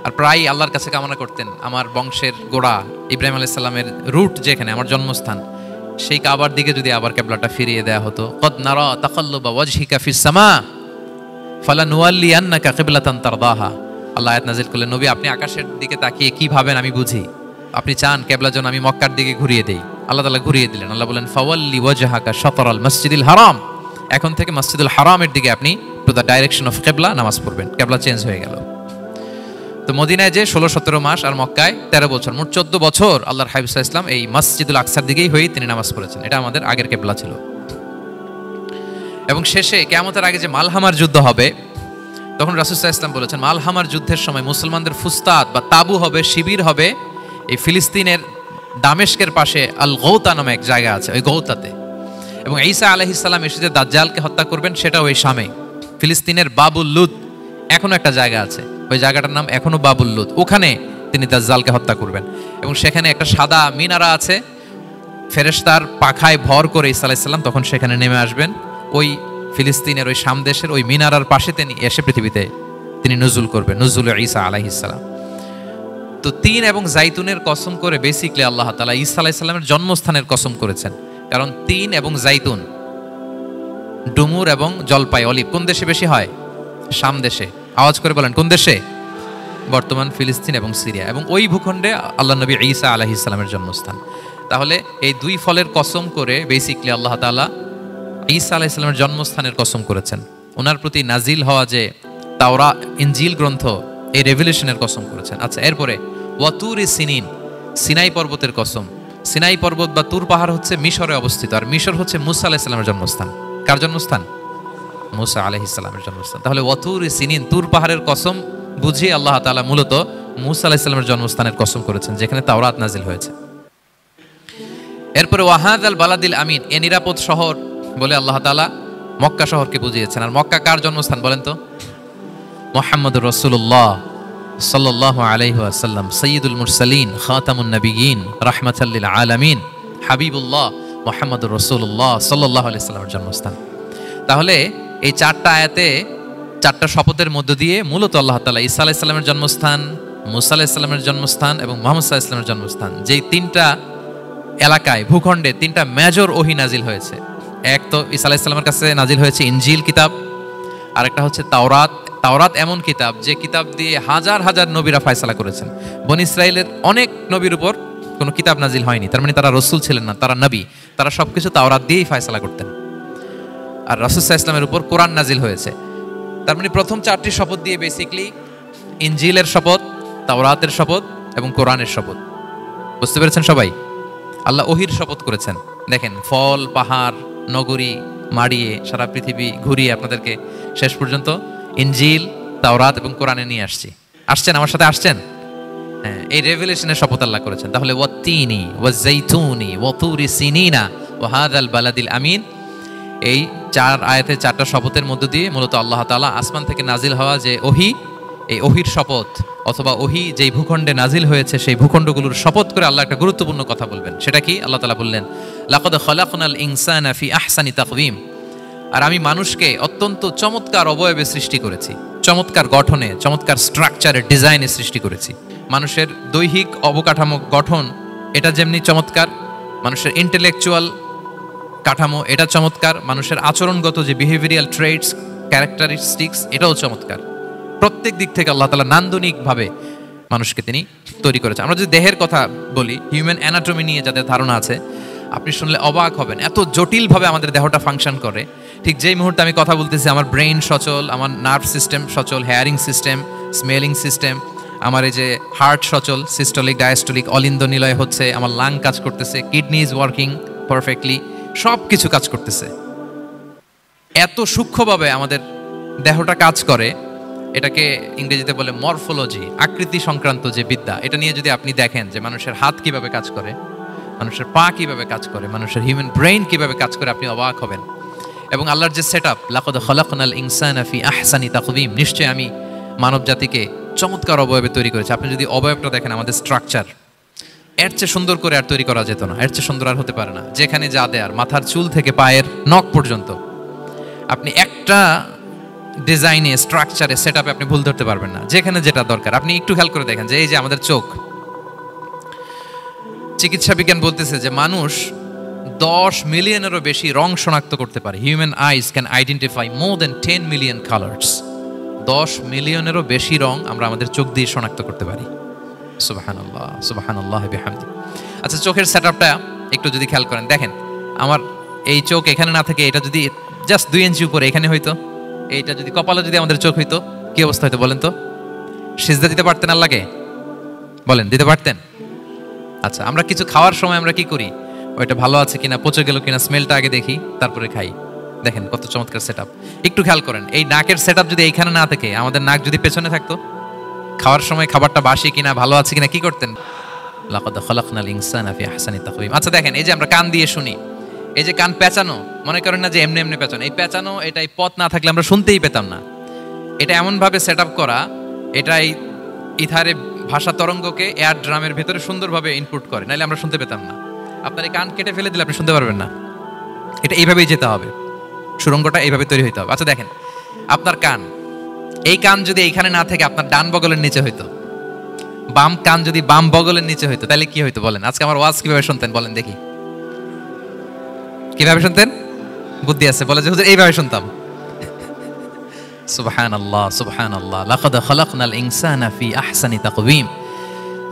আর প্রায় আল্লাহর কাছে কামনা করতেন, আমার বংশের গোড়া ইব্রাহিম আলাইহিস সালামের রুট যেখানে, আমার জন্মস্থান, সেই কাবার দিকে যদি আবার কিবলাটা ফিরিয়ে দেয়া হতো। কদ নারা তাকাল্লুবা ওয়াজহিকা ফিস সামা ফালানুওয়াল্লিয়ান্নাকা কিবলাতান তারদাহা। আল্লাহ আয়াত নাযিল করলেন, নবী আপনি আকাশের দিকে তাকিয়ে কি ভাবেন আমি বুঝি, আপনি চান কিবলা যেন আমি মক্কার দিকে ঘুরিয়ে দেই। আল্লাহ তাআলা ঘুরিয়ে দিলেন। আল্লাহ বলেন, ফাওয়াল্লি ওয়াজহাকা শাতরাল মসজিদিল হারাম, এখন থেকে মসজিদুল হারামের দিকে আপনি টু দ্য ডাইরেকশন অফ কিবলা নামাজ পড়বেন। কিবলা চেঞ্জ হয়ে গেল। তো মদিনায় যে 16-17 মাস আর মক্কায় 13 বছর, মোট 14 বছর আল্লাহর হাবিব সাল্লাল্লাহু আলাইহি ওয়াসাল্লাম এই মসজিদুল আকসার দিকেই হয়ে তিনি নামাজ পড়েছেন। এটা আমাদের আগের কিবলা ছিল। এবং শেষে কিয়ামতের আগে যে মালহামার যুদ্ধ হবে, তখন রাসূল সাল্লাল্লাহু আলাইহি ওয়াসাল্লাম বলেছেন, মালহামার যুদ্ধের সময় মুসলমানদের ফুস্তাদ বা তাবু হবে, শিবির হবে এই ফিলিস্তিনের দামেস্কের পাশে আল গৌতা নামে এক জায়গা আছে, ওই গৌতাতে। এবং ঈসা আলাইহিস সালাম এসে যে দাজ্জালকে হত্যা করবেন সেটা ওই শামে, ফিলিস্তিনের বাবুল লুদ এখনো একটা জায়গা আছে, ওই জায়গাটার নাম এখনো বাবুল লুদ, ওখানে তিনি দাজ্জালকে হত্যা করবেন। এবং সেখানে একটা সাদা মিনারা আছে, ফেরেশতার পাখায় ভর করে ঈসা আলাইহিস সালাম তখন সেখানে নেমে আসবেন। ওই ফিলিস্তিনের ওই শাম দেশের ওই মিনারার পাশে তিনি এসে পৃথিবীতে তিনি নুজুল করবেন, নুজুল ঈসা আলাইহিস সালাম। তো 3 এবং জাইতুনের কসম করে বেসিক্যালি আল্লাহ তাআলা ঈসা আলাইহিস সালামের জন্মস্থানের কসম করেছেন। কারণ 3 এবং জাইতুন, ডুমুর এবং জলপাই, অলিভ কোন দেশে বেশি হয়? শাম দেশে। আওয়াজ করে বলেন কোন দেশে? বর্তমান ফিলিস্তিন এবং সিরিয়া। এবং ওই ভূখণ্ডে আল্লাহ নবী ঈসা আলাইহিস সালামের জন্মস্থান। তাহলে এই 2 ফলের কসম করে বেসিক্যালি আল্লাহ তাআলা ঈসা আলাইহিস সালামের জন্মস্থানের কসম করেছেন। ওনার প্রতি নাজিল হওয়া যে তাওরাত ইনজিল গ্রন্থ, এই রেভেলেশনের কসম করেছেন। আচ্ছা, এরপরে ওয়াতুরি সিনিন, সিনাই পর্বতের কসম। সিনাই পর্বত বা তুর পাহাড় হচ্ছে মিশরে অবস্থিত, আর মিশর হচ্ছে মুসা আলাইহিস সালামের জন্মস্থান। কার জন্মস্থান? মুসা আলাইহিস সালামের জন্মস্থান। তাহলে ওয়াতুরি সিনিন, তুর পাহাড়ের কসম বুঝিয়ে আল্লাহ তাআলা মূলত মুসা আলাইহিস সালামের জন্মস্থানের কসম করেছেন, যেখানে তাওরাত নাজিল হয়েছে। এরপরে ওয়াহাদাল বালাদিল আমিন, এ নিরাপদ শহর বলে আল্লাহ তাআলা মক্কা শহরকে বুঝিয়েছেন। আর মক্কা কার জন্মস্থান বলেন তো? মুহাম্মদুর রাসূলুল্লাহ সাল্লাল্লাহু আলাইহি ওয়াসাল্লাম, সাইয়্যিদুল মুরসালিন, খাতামুন নবিয়্যিন, রাহমাতাল লিল আলামিন, হাবিবুল্লাহ মুহাম্মদুর রাসূলুল্লাহ সাল্লাল্লাহু আলাইহি ওয়াসাল্লামের জন্মস্থান। তাহলে এই 4টা আয়াতে 4টা শপথের মধ্য দিয়ে মূলত আল্লাহ তাআলা ঈসা আলাইহিস সালামের জন্মস্থান, মুসা আলাইহিস সালামের জন্মস্থান এবং মুহাম্মদ সাল্লাল্লাহু আলাইহি ওয়াসাল্লামের জন্মস্থান, যেই 3টা এলাকায় ভূখণ্ডে 3টা মেজর ওহী নাজিল হয়েছে। এক তো ঈসা আলাইহিস সালামের কাছে নাজিল হয়েছে ইনজিল কিতাব, আর একটা হচ্ছে তাওরাত। তাওরাত এমন কিতাব যে কিতাব দিয়ে হাজার হাজার নবীরা ফয়সালা করেছেন। বনি ইসরাইলের অনেক নবীর উপর কোনো কিতাব নাজিল হয়নি, তার মানে তারা রাসূল ছিলেন না, তারা নবী, তারা সবকিছু তাওরাত দিয়েই ফয়সালা করতেন। আর রাসূল সাল্লাল্লাহু আলাইহি ওয়াসাল্লামের উপর কোরআন নাজিল হয়েছে। তার মানে প্রথম 4টি শপথ দিয়ে বেসিক্যালি ইনজিলের শপথ, তাওরাতের শপথ এবং কোরআনের শপথ। বুঝতে পেরেছেন সবাই? আল্লাহ ওহির শপথ করেছেন। দেখেন, ফল, পাহাড়, নগরী মাড়িয়ে সারা পৃথিবী ঘুরিয়ে আপনাদেরকে শেষ পর্যন্ত ইনজিল, তাওরাত এবং কোরআনে নিয়ে আসছেন, আমার সাথে আসছেন। হ্যাঁ, এই রেভেলেশনের শপথ আল্লাহ করেছেন। তাহলে ওয়াত্তিনি ওয়াজাইতুনি ওয়াতুরি সিনিনা ওয়া হাযাল বালাদিল আমিন, এই 4 আয়াতে 4টা শপথের মধ্য দিয়ে মূলত আল্লাহ তাআলা আসমান থেকে নাজিল হওয়া যে ওহী, এই ওহীর শপথ অথবা ওহী যেই ভূখণ্ডে নাজিল হয়েছে সেই ভূখণ্ডগুলোর শপথ করে আল্লাহ একটা গুরুত্বপূর্ণ কথা বলবেন। সেটা কি? আল্লাহ তাআলা বললেন, লাকাদ খালাকনাল ইনসানা ফি আহসানি তাকওয়িম, আর আমি মানুষকে অত্যন্ত চমৎকার অবয়বে সৃষ্টি করেছি, চমৎকার গঠনে, চমৎকার স্ট্রাকচারে, ডিজাইনে সৃষ্টি করেছি। মানুষের দৈহিক অবকাঠামো গঠন এটা যেমনি চমৎকার, মানুষের ইন্টেলেকচুয়াল কাঠামো এটা চমৎকার, মানুষের আচরণগত যে বিহেভিয়ারাল ট্রেটস, ক্যারেক্টারিস্টিক্স এটাও চমৎকার। প্রত্যেক দিক থেকে আল্লাহ তাআলা নান্দনিকভাবে মানুষকে তিনি তৈরি করেছেন। আমরা যদি দেহের কথা বলি, হিউম্যান অ্যানাটমি নিয়ে যাদের ধারণা আছে, আপনি শুনলে অবাক হবেন, এত জটিলভাবে আমাদের দেহটা ফাংশন করে। ঠিক যেই মুহূর্তে আমি কথা বলতেছি আমার ব্রেইন সচল, আমার নার্ভ সিস্টেম সচল, হেয়ারিং সিস্টেম, স্মেলিং সিস্টেম, আমার এই যে হার্ট সচল, সিস্টোলিক ডায়াস্টোলিক অলিন্দ নিলয় হচ্ছে, আমার লাং কাজ করতেছে, কিডনি ইজ ওয়ার্কিং পারফেক্টলি, সব কিছু কাজ করতেছে। এত সূক্ষ্মভাবে আমাদের দেহটা কাজ করে, এটাকে ইংরেজিতে বলে মরফোলজি, আকৃতি সংক্রান্ত যে বিদ্যা, এটা নিয়ে যদি আপনি দেখেন যে মানুষের হাত কিভাবে কাজ করে, মানুষের পা কিভাবে কাজ করে, মানুষের হিউম্যান ব্রেইন কিভাবে কাজ করে, আপনি অবাক হবেন। এবং আল্লাহর যে সেট আপ, লাকাদ খালাকনাল ইনসানা ফি আহসানি তাকওয়িম, নিশ্চয়ই আমি মানব জাতিকে চমৎকার অবয়বে তৈরি করেছি। আপনি যদি অবয়বটা দেখেন, আমাদের স্ট্রাকচার, এর চেয়ে সুন্দর করে আর তৈরি করা যেত না, এর চেয়ে সুন্দর আর হতে পারে না। যেখানে যা দেয়ার, মাথার চুল থেকে পায়ের নখ পর্যন্ত, আপনি একটা ডিজাইনে, স্ট্রাকচারে, সেট আপে আপনি ভুল ধরতে পারবেন না। যেখানে যেটা দরকার, আপনি একটু খেয়াল করে দেখেন যে এই যে আমাদের চোখ, চিকিৎসা বিজ্ঞান বলতেছে যে মানুষ 10 মিলিয়নেরও বেশি রং শনাক্ত করতে পারে। Human eyes can identify more than 10 million colours. 10 মিলিয়নেরও বেশি রং আমরা আমাদের চোখ দিয়ে শনাক্ত করতে পারি। সুবহানাল্লাহ, সুবহানাল্লাহ বিহামদি। আচ্ছা, চোখের সেটআপটা একটু যদি খেয়াল করেন, দেখেন আমার এই চোখ এখানে না থাকে, এটা যদি জাস্ট 2 ইঞ্চি উপরে এখানে হইতো, এইটা যদি কপালে যদি আমাদের চোখ হইতো, কি অবস্থা হইতো বলেন তো? সিজদা দিতে পারতেন আল্লাহকে? বলেন, দিতে পারতেন? আচ্ছা, আমরা কিছু খাওয়ার সময় আমরা কি করি? ওইটা ভালো আছে কিনা, পচে গেল কিনা, স্মেলটা আগে দেখি, তারপরে খাই। দেখেন কত চমৎকার সেটআপ। একটু খেয়াল করেন, এই নাকের সেটআপ যদি এইখানে না থাকে, আমাদের নাক যদি পেছনে থাকতো, খাওয়ার সময় খাবারটা বাসি কিনা, ভালো আছে কিনা কি করতেন? লাকাদ খালাকনাল ইনসানা ফি আহসানি তাকওয়িম। আচ্ছা দেখেন, এই যে আমরা কান দিয়ে শুনি, এই যে কান পেঁচানো, মনে করেন না যে এমনি এমনি পেঁচানো, এই পেঁচানো, এটা এই পথ না থাকলে আমরা শুনতেই পেতাম না। এটা এমনভাবে সেটআপ করা, এটাই ইথারে ভাষা তরঙ্গকে এয়ার ড্রামের ভেতরে সুন্দরভাবে ইনপুট করে, নাহলে আমরা শুনতে পেতাম না। আপনার এই কান কেটে ফেলে দিলে আপনি শুনতে পারবেন না। এটা এইভাবেই যেতে হবে, সুরঙ্গটা এইভাবে তৈরি হইতে হবে। আচ্ছা দেখেন, আপনার কান, এই কান যদি এইখানে না থেকে আপনার ডান বগলের নিচে হইতো, বাম কান যদি বাম বগলের নিচে হইতো, তাহলে কি হইতো বলেন? আজকে আমার ওয়াজ কিভাবে শুনতেন বলেন দেখি? কিভাবে শুনতেন? বুদ্ধি আছে বলে যে হুজুর এইভাবে শুনতাম। সুবহানাল্লাহ, সুবহানাল্লাহ। লাকাদ খালাকনাল ইনসানা ফি আহসানি তাকওয়িম।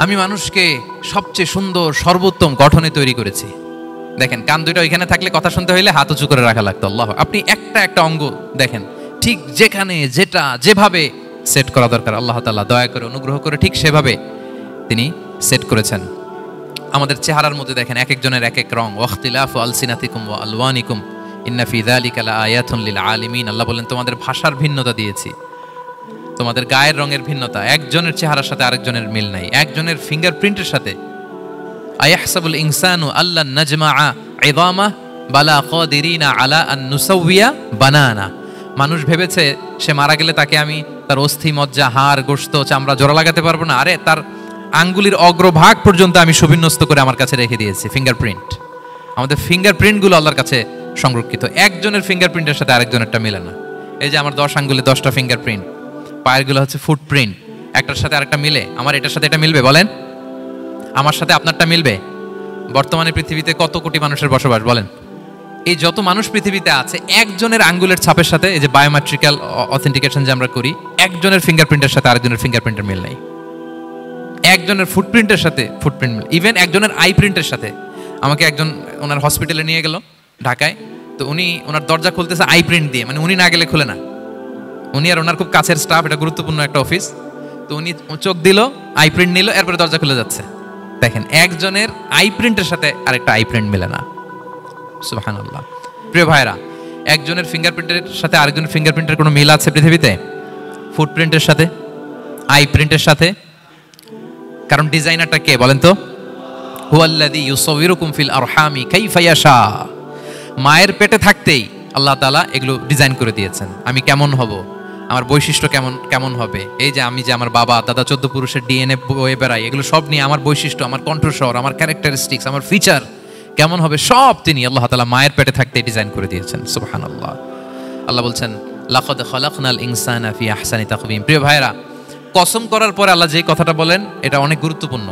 আমি মানুষকে সবচেয়ে সুন্দর সর্বোত্তম গঠনে তৈরি করেছি। দেখেন, কান দুটো এখানে থাকলে কথা শুনতে হইলে হাত উঁচু করে রাখা লাগতো। আল্লাহ, আপনি একটা একটা অঙ্গ দেখেন, ঠিক যেখানে যেটা যেভাবে সেট করা দরকার, আল্লাহ তাআলা দয়া করে অনুগ্রহ করে ঠিক সেভাবে তিনি সেট করেছেন। আমাদের চেহারার মধ্যে দেখেন, এক একজনের এক এক রং। ওয়াখতিলাফু আলসিনাতিকুম ওয়া আলওয়ানিকুম ইন্না ফি যালিকা লাআয়াতুন লিল আলিমিন। আল্লাহ বলেন, তোমাদের ভাষার ভিন্নতা দিয়েছি, তোমাদের গায়ের রঙের ভিন্নতা, একজনের চেহারার সাথে আরেকজনের মিল নাই, একজনের ফিঙ্গারপ্রিন্টের সাথে। আয়াহসাবুল ইনসানু আল্লা নাজমাআ ইযামা বালা কাদিরিনা আলা আন নুসাউইয়া বানানা। মানুষ ভেবেছে সে মারা গেলে তাকে আমি তার অস্থি মজ্জা, হাড়, গোশত, চামড়া জোড়া লাগাতে পারবো না। আরে তার আঙ্গুলির অগ্রভাগ পর্যন্ত আমি সুবিন্যস্ত করে আমার কাছে রেখে দিয়েছি। ফিঙ্গারপ্রিন্ট, আমাদের ফিঙ্গারপ্রিন্টগুলো আল্লাহর কাছে সংরক্ষিত। একজনের ফিঙ্গারপ্রিন্টের সাথে আরেকজনেরটা মিলে না। এই যে আমার 10 আঙ্গুলে 10টা ফিঙ্গারপ্রিন্ট, পায়েরগুলো হচ্ছে ফুটপ্রিন্ট, একটার সাথে আরেকটা মিলে। আমার এটার সাথে এটা মিলবে বলেন? আমার সাথে আপনারটা মিলবে? বর্তমানে পৃথিবীতে কত কোটি মানুষের বসবাস বলেন? এই যত মানুষ পৃথিবীতে আছে, একজনের আঙ্গুলের ছাপের সাথে, এই যে বায়োমেট্রিক্যাল অথেন্টিকেশন যে আমরা করি, একজনের ফিঙ্গারপ্রিন্টের সাথে আরেকজনের ফিঙ্গারপ্রিন্টের মিল নাই। একজনের ফুটপ্রিন্টের সাথে ফুটপ্রিন্ট মিল, ইভেন একজনের আই প্রিন্টের সাথে। আমাকে একজন ওনার হসপিটালে নিয়ে গেল ঢাকায়, তো উনি ওনার দরজা খুলতেছে আই প্রিন্ট দিয়ে, মানে উনি না গেলে খুলে না। উনি আর ওনার খুব কাছের স্টাফ, এটা গুরুত্বপূর্ণ একটা অফিস, তো উনি চোখ দিল, আই প্রিন্ট নিল, এরপরে দরজা খুলে যাচ্ছে। দেখেন, একজনের আই প্রিন্টের সাথে আরেকটা আই প্রিন্ট মিলে না। সুবহানাল্লাহ। প্রিয় ভাইরা, একজনের ফিঙ্গারপ্রিন্টের সাথে আরেকজনের ফিঙ্গারপ্রিন্টের কোনো মিল আছে পৃথিবীতে? ফুটপ্রিন্টের সাথে, আই প্রিন্টের সাথে? কারণ ডিজাইনারটা কে বলেন তো? হুয়াল্লাযী ইউসাউবিরুকুম ফিল আরহামি কাইফা ইয়াশা। মায়ের পেটে থাকতেই আল্লাহ তাআলা এগুলো ডিজাইন করে দিয়েছেন। আমি কেমন হব, আমার বৈশিষ্ট্য কেমন কেমন হবে, এই যে আমি যে আমার বাবা দাদা 14 পুরুষের ডিএনএ বয়ে বেড়াই, এগুলো সব নিয়ে আমার বৈশিষ্ট্য, আমার কণ্ঠস্বর, আমার ক্যারেক্টারিস্টিক্স, আমার ফিচার কেমন হবে, সব তিনি আল্লাহ তাআলা মায়ের পেটে থাকতেই ডিজাইন করে দিয়েছেন। সুবহানাল্লাহ। আল্লাহ বলছেন, লাকাদ খালাকনাল ইনসানা ফি আহসানি তাকওয়িম। প্রিয় ভাইরা, কসম করার পরে আল্লাহ যে কথাটা বলেন, এটা অনেক গুরুত্বপূর্ণ,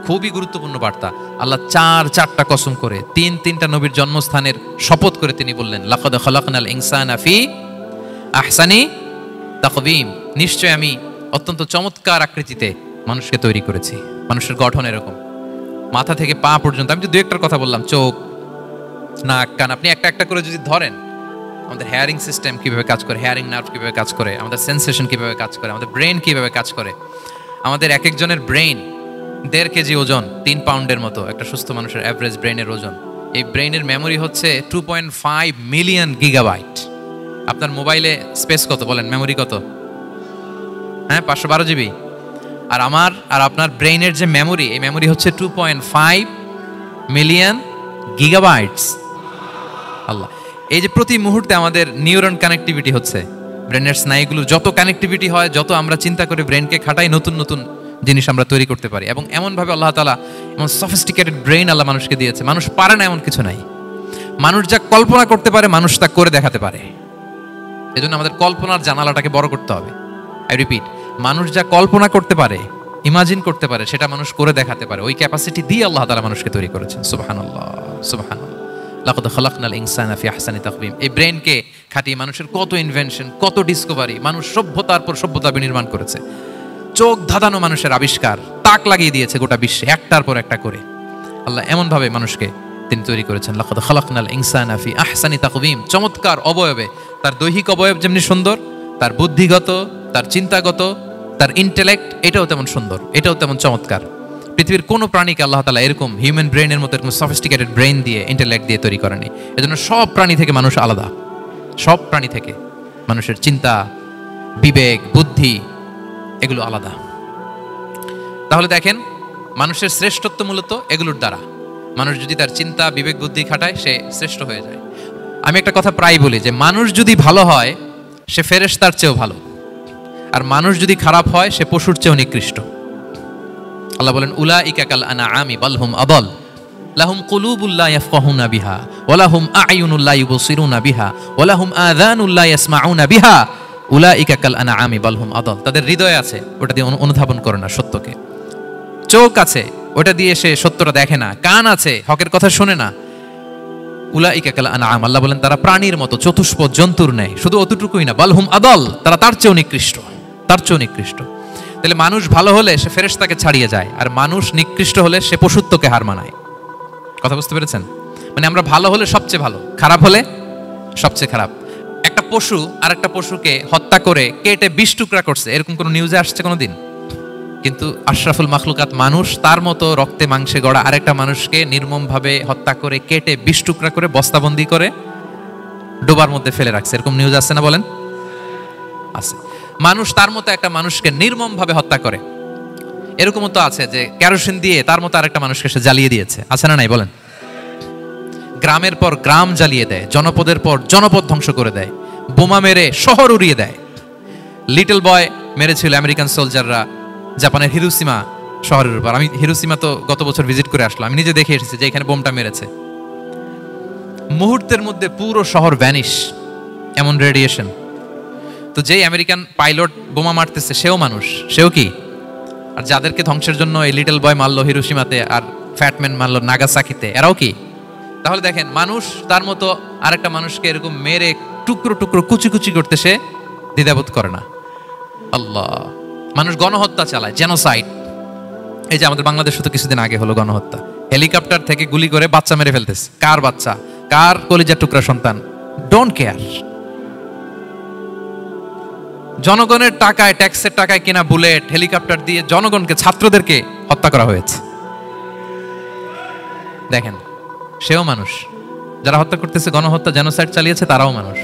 খুবই গুরুত্বপূর্ণ বার্তা। আল্লাহ চারটা কসম করে, তিনটা নবীর জন্মস্থানের শপথ করে তিনি বললেন, লাকাদ খালাকনাল ইনসানা ফি আহসানি তাকওয়িম। নিশ্চয় আমি অত্যন্ত চমৎকার আকৃতিতে মানুষকে তৈরি করেছি। মানুষের গঠন এরকম, মাথা থেকে পা পর্যন্ত। আমি যে দু একটার কথা বললাম, চোখ, নাক, কান, আপনি একটা একটা করে যদি ধরেন, আমাদের হেয়ারিং সিস্টেম কিভাবে কাজ করে, হেয়ারিং নার্ভ কিভাবে কাজ করে, আমাদের সেন্সেশন কিভাবে কাজ করে, আমাদের ব্রেন কিভাবে কাজ করে, আমাদের এক একজনের ব্রেইন 1.5 কেজি ওজন, 3 পাউন্ডের মতো একটা সুস্থ মানুষের অ্যাভারেজ ব্রেইনের ওজন। এই ব্রেইনের মেমোরি হচ্ছে 2.5 মিলিয়ন গিগাবাইট। আপনার মোবাইলে স্পেস কত বলেন, মেমোরি কত? হ্যাঁ, 512 জিবি। আর আমার আর আপনার ব্রেইনের যে মেমোরি, এই মেমোরি হচ্ছে 2.5 মিলিয়ন গিগাবাইটস। আল্লাহ, এই যে প্রতি মুহূর্তে আমাদের নিউরন কানেক্টিভিটি হচ্ছে, ব্রেনের স্নায়ুগুলোর যত কানেক্টিভিটি হয়, যত আমরা চিন্তা করে ব্রেনকে খাটাই, নতুন নতুন জিনিস আমরা তৈরি করতে পারি। এবং এমনভাবে আল্লাহ তাআলা এমন সফিস্টিকেটেড ব্রেইন আল্লাহ মানুষকে দিয়েছে, মানুষ পারে না এমন কিছু নাই। মানুষ যা কল্পনা করতে পারে মানুষ তা করে দেখাতে পারে। এজন্য আমাদের কল্পনার জানালাটাকে বড় করতে হবে। আই রিপিট, মানুষ যা কল্পনা করতে পারে, ইমাজিন করতে পারে, সেটা মানুষ করে দেখাতে পারে। ওই ক্যাপাসিটি দিয়ে আল্লাহ তাআলা মানুষকে তৈরি করেছেন। সুবহানাল্লাহ, সুবহানাল্লাহ। লাকাদ খালাকনাল ইনসানা ফি আহসানি তাকওয়িম। এই ব্রেনকে খাটিয়ে মানুষের কত ইনভেনশন, কত ডিসকভারি, মানুষ সভ্যতার পর সভ্যতা বিনির্মাণ করেছে। চোখ ধাঁধানো মানুষের আবিষ্কার, তাক লাগিয়ে দিয়েছে গোটা বিশ্বে একটার পর একটা করে। আল্লাহ এমন ভাবে মানুষকে তিনি তৈরি করেছেন। লাকাদ খালাকনাল ইনসানা ফি আহসানি তাকওয়িম। চমৎকার অবয়বে, তার দৈহিক অবয়ব যেমনি সুন্দর, তার বুদ্ধিগত, তার চিন্তাগত, তার ইন্টেলেক্ট, এটাও তেমন সুন্দর, এটাও তেমন চমৎকার। পৃথিবীর কোনো প্রাণীকে আল্লাহ তাআলা এরকম হিউম্যান ব্রেইনের মতো এরকম সফিস্টিকেটেড ব্রেইন দিয়ে, ইন্টেলেক্ট দিয়ে তৈরি করেনি। এজন্য সব প্রাণী থেকে মানুষ আলাদা। সব প্রাণী থেকে মানুষের চিন্তা, বিবেক, বুদ্ধি এগুলো আলাদা। তাহলে দেখেন, মানুষের শ্রেষ্ঠত্ব মূলত এগুলোর দ্বারা। মানুষ যদি তার চিন্তা, বিবেক, বুদ্ধি খাটায়, সে শ্রেষ্ঠ হয়ে যায়। আমি একটা কথা প্রায় বলি যে মানুষ যদি ভালো হয় সে ফেরেশতার চেয়েও ভালো, আর মানুষ যদি খারাপ হয় সে পশুর চেয়েও নিকৃষ্ট। আল্লাহ বলেন, উলাইকা কাল আনআমি বাল হুম আদাল লাহুম কুলুবুল লা ইয়াফকাহুনা বিহা ওয়া লাহুম আ'য়ুনুল লা ইউবসিরুনা বিহা ওয়া লাহুম আযানুল লা ইয়াসমাউনা বিহা উলাইকা কাল আনআমি বাল হুম আদাল। তাদের হৃদয় আছে, ওটা দিয়ে অনুধাবন করে না সত্যকে। চোখ আছে, ওটা দিয়ে সে সত্যটা দেখে না। কান আছে, হকের কথা শোনে না। উলাইকা কাল আনআম, আল্লাহ বলেন তারা প্রাণীর মতো, চতুষ্পদ জন্তুর ন্যায়। শুধু অতটুকুই না, বাল হুম আদাল, তারা তার চেয়েও নিকৃষ্ট, তার চেয়েও নিকৃষ্ট। তাহলে মানুষ ভালো হলে সে ফেরেশতাকে ছাড়িয়ে যায়, আর মানুষ নিকৃষ্ট হলে সে পশুত্বকে হার মানায়। কথা বুঝতে পেরেছেন? মানে আমরা ভালো হলে সবচেয়ে ভালো, খারাপ হলে সবচেয়ে খারাপ। একটা পশু আর একটা পশুকে হত্যা করে কেটে 20 টুকরা করছে, এরকম কোন নিউজে আসছে কোনোদিন? কিন্তু আশরাফুল মাখলুকাত মানুষ, তার মতো রক্তে মাংসে গড়া আরেকটা মানুষকে নির্মমভাবে হত্যা করে কেটে 20 টুকরা করে বস্তাবন্দি করে ডোবার মধ্যে ফেলে রাখছে। এরকম নিউজ আছে না বলেন? আছে। মানুষ তার মতো একটা মানুষকে নির্মমভাবে হত্যা করে। এরকমও তো আছে যে কেরোসিন দিয়ে তার মতো আরেকটা মানুষকে সে জ্বালিয়ে দিয়েছে, আছে না নাই বলেন? গ্রামের পর গ্রাম জ্বালিয়ে দেয়, জনপদের পর জনপদ ধ্বংস করে দেয়, বোমা মেরে শহর উড়িয়ে দেয়। লিটল বয় মেরেছিল আমেরিকান সোলজাররা জাপানের হিরোশিমা শহরের উপর। আমি হিরোশিমা তো গত বছর ভিজিট করে আসলাম, আমি নিজে দেখে এসেছি যে এখানে বোমটা মেরেছে। মুহূর্তের মধ্যে পুরো শহর ভ্যানিশ, এমন রেডিয়েশন। তো যেই আমেরিকান পাইলট বোমা মারতেছে সেও মানুষ, সেও কি? আর যাদেরকে ধ্বংসের জন্য এই লিটল বয় মারলো হিরোশিমাতে আর ফ্যাটম্যান মারলো নাগাসাকিতে, এরাও কি? তাহলে দেখেন, মানুষ তার মতো আরেকটা মানুষকে এরকম মেরে টুকরো টুকরো কুচি কুচি করতে সে দ্বিধাবোধ করে না। আল্লাহ, মানুষ গণহত্যা চালায়, জেনোসাইড। এই যে আমাদের বাংলাদেশে তো কিছুদিন আগে হলো গণহত্যা, হেলিকপ্টার থেকে গুলি করে বাচ্চা মেরে ফেলতেছে। কার বাচ্চা? কার কলিজার টুকরা সন্তান? Don't care. জনগণের টাকায়, ট্যাক্সের টাকায় কেনা বুলেট, হেলিকপ্টার দিয়ে জনগণকে, ছাত্রদেরকে হত্যা করা হয়েছে। দেখেন, সেও মানুষ। যারা হত্যা করতেছে, গণহত্যা, জেনোসাইড চালিয়েছে, তারাও মানুষ।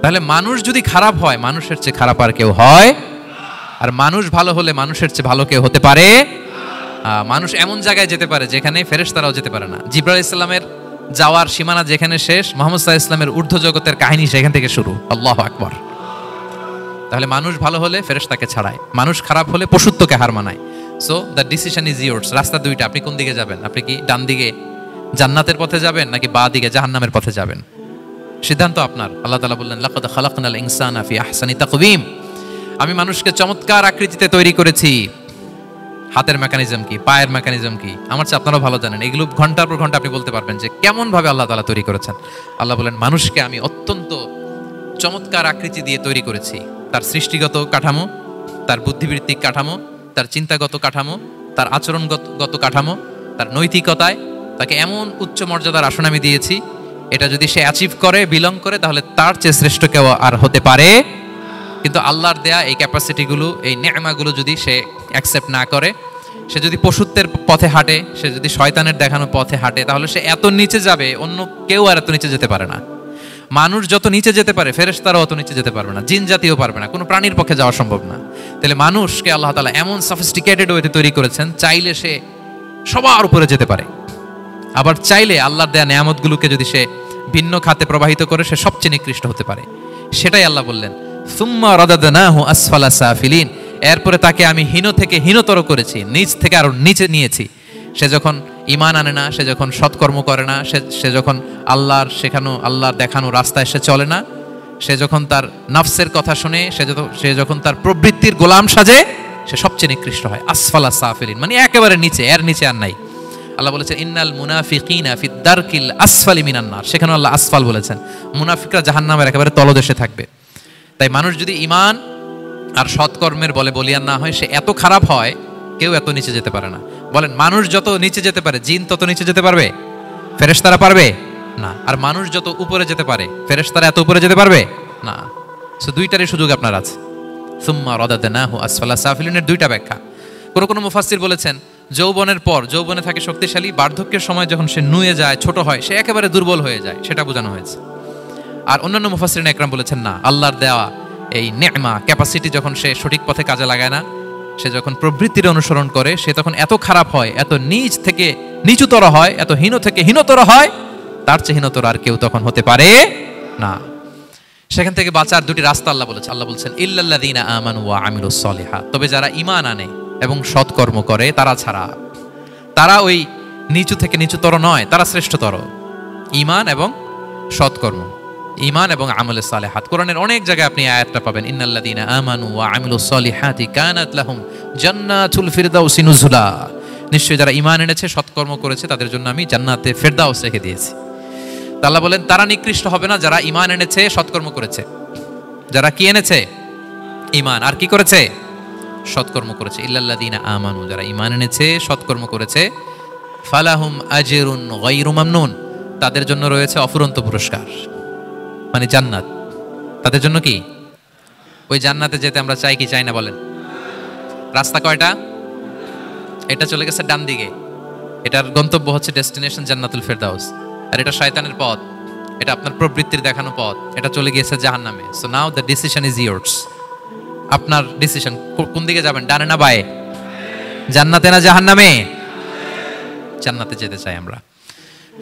তাহলে মানুষ যদি খারাপ হয়, মানুষের চেয়ে খারাপ আর কেউ হয়? আর মানুষ ভালো হলে মানুষের চেয়ে ভালো কেউ হতে পারে? মানুষ এমন জায়গায় যেতে পারে যেখানে ফেরেশতারাও যেতে পারে না। জিবরাইল আলাইহিস সালামের যাওয়ার সীমানা যেখানে শেষ, মুহাম্মদ সাল্লাল্লাহু আলাইহি ওয়াসাল্লামের ঊর্ধ্ব জগতের কাহিনী সেখান থেকে শুরু। আল্লাহু আকবার। তাহলে মানুষ ভালো হলে ফেরেশতাকে ছাড়ায়, মানুষ খারাপ হলে পশুত্বকে হার মানায়। So the decision is yours. রাস্তা দুইটা, আপনি কোন দিকে যাবেন? আপনি কি ডান দিকে জান্নাতের পথে যাবেন নাকি বাঁ দিকে জাহান্নামের পথে যাবেন? সিদ্ধান্ত আপনার। আল্লাহ তাআলা বললেন, লাকাদ খালাকনাল ইনসানা ফি আহসানি তাকওয়িম। আমি মানুষকে চমৎকার আকৃতিতে তৈরি করেছি। হাতের মেকানিজম কি, পায়ের মেকানিজম কি, আমার চেয়ে আপনারাও ভালো জানেন। এগুলো ঘন্টার পর ঘন্টা আপনি বলতে পারবেন যে কেমন ভাবে আল্লাহ তাআলা তৈরি করেছেন। আল্লাহ বলেন, মানুষকে আমি অত্যন্ত চমৎকার আকৃতি দিয়ে তৈরি করেছি। তার সৃষ্টিগত কাঠামো, তার বুদ্ধিবৃত্তিক কাঠামো, তার চিন্তাগত কাঠামো, তার আচরণগত কাঠামো, তার নৈতিকতায় তাকে এমন উচ্চ মর্যাদার আসন আমি দিয়েছি, এটা যদি সে অ্যাচিভ করে, বিলং করে, তাহলে তার চেয়ে শ্রেষ্ঠ কেউ আর হতে পারে কিন্তু আল্লাহর দেয়া এই ক্যাপাসিটিগুলো, এই নেমাগুলো যদি সে অ্যাকসেপ্ট না করে, সে যদি পশুত্বের পথে হাঁটে, সে যদি শয়তানের দেখানো পথে হাঁটে, তাহলে সে এত নিচে যাবে, অন্য কেউ আর এত নিচে যেতে পারে না। মানুষ যত নিচে যেতে পারে, ফেরেশতারাও অত নিচে যেতে পারবে না, জিন জাতিও পারবে না, কোনো প্রাণীর পক্ষে যাওয়া সম্ভব না। তাহলে মানুষকে আল্লাহ তাআলা এমন সফিস্টিকেটেড ওয়েতে তৈরি করেছেন, চাইলে সে সবার উপরে যেতে পারে, আবার চাইলে আল্লাহর দেয়া নেয়ামতগুলোকে যদি সে ভিন্ন খাতে প্রবাহিত করে, সে সবচেয়ে নিকৃষ্ট হতে পারে। সেটাই আল্লাহ বললেন, সুম্মা রাদাদনাহু আসফালা সাফিলিন, এরপরে তাকে আমি হীন থেকে হীনতর করেছি, নিচ থেকে আরো নিচে নিয়েছি। সে যখন ঈমান আনে না, সে যখন সৎকর্ম করে না, সে যখন আল্লাহর দেখানো রাস্তায় সে চলে না, সে যখন তার নফসের কথা শুনে, সে যখন তার প্রবৃত্তির গোলাম সাজে, সে সবচেয়ে নিকৃষ্ট হয়। আসফালা সাফিলিন মানে একেবারে নিচে, এর নিচে আর নাই। আল্লাহ বলেছেন ইন্নাল মুনাফিকিনা ফিদ দারকিল আসফালি মিনান নার, সেখানে আল্লাহ আসফাল বলেছেন। মুনাফিকরা জাহান্নামের একেবারে তলদেশে থাকবে। তাই মানুষ যদি ঈমান আর সৎকর্মের বলে বলিয়ান না হয়, সে এত খারাপ হয়, কেউ এত নিচে যেতে পারে না। বলেন, মানুষ যত নিচে যেতে পারে, জিন তত নিচে যেতে পারবে? ফেরেশতারা পারবে না। আর মানুষ যত উপরে যেতে পারে, ফেরেশতারা এত উপরে যেতে পারবে না। সো দুইটারই সুযোগ আপনার আছে। সুম্মা রাদাদনাহু আসফালা সাফিলিনের দুইটা ব্যাখ্যা। কোন মুফাসসির বলেছেন, যৌবনের পর, যৌবনে থাকে শক্তিশালী, বার্ধক্যের সময় যখন সে নুয়ে যায়, ছোট হয়, সে একেবারে দুর্বল হয়ে যায়, সেটা বোঝানো হয়েছে। আর অন্যান্য মুফাসসিরিন একরাম বলেছেন না, আল্লাহর দেওয়া এই নেমা ক্যাপাসিটি যখন সে সঠিক পথে কাজে লাগায় না, সে যখন প্রবৃত্তির অনুসরণ করে, সে তখন এত খারাপ হয়, এত নিচ থেকে নিচুতর হয়, এত হীন থেকে হীনতর হয়, তার চেয়ে হীনতর আর কেউ তখন হতে পারে না। সেখান থেকে বাঁচার দুটি রাস্তা আল্লাহ বলছেন ইল্লাল্লাযীনা আমানু ওয়া আমিলুস সলিহাত, তবে যারা ঈমান আনে এবং সৎকর্ম করে তারা ছাড়া। তারা ওই নিচু থেকে নিচুতর নয়, তারা শ্রেষ্ঠতর। ঈমান এবং সৎকর্ম, ঈমান এবং আমলে সালেহাত। কোরআনের অনেক জায়গায় আপনি আয়াতটা পাবেন, ইন্নাল্লাযীনা আমানু ওয়া আমিলুস সলিহাতি কানাত লাহুম জান্নাতুল ফিরদাউসি নুজুলা, নিশ্চয়ই যারা ঈমান এনেছে, সৎকর্ম করেছে, তাদের জন্য আমি জান্নাতে ফিরদাউস রেখে দিয়েছি। আল্লাহ বলেন, তারা নিকৃষ্ট হবে না যারা ঈমান এনেছে, সৎকর্ম করেছে। যারা কি এনেছে? ঈমান। আর কি করেছে? সৎকর্ম করেছে। ইল্লাল্লাযীনা আমানু, যারা ঈমান এনেছে, সৎকর্ম করেছে, ফালাহুম আজরুন গায়রু মামনুন, তাদের জন্য রয়েছে অফুরন্ত পুরস্কার, মানে জান্নাত। তাদের জন্য কি? ওই জান্নাতে যেতে আমরা চাই কি চাই না বলেন? রাস্তা কয়টা? এটা চলে গেছে ডান দিকে, এটার গন্তব্য হচ্ছে ডেস্টিনেশন জান্নাতুল ফিরদাউস। আর এটা শয়তানের পথ, এটা আপনার প্রবৃত্তির দেখানো পথ, এটা চলে গিয়েছে জাহান্নামে। So now the decision is years. আপনার ডিসিশন, কোন দিকে যাবেন, ডানে না বায়ে? জান্নাতে না জাহান্নামে? জান্নাতে যেতে চাই আমরা।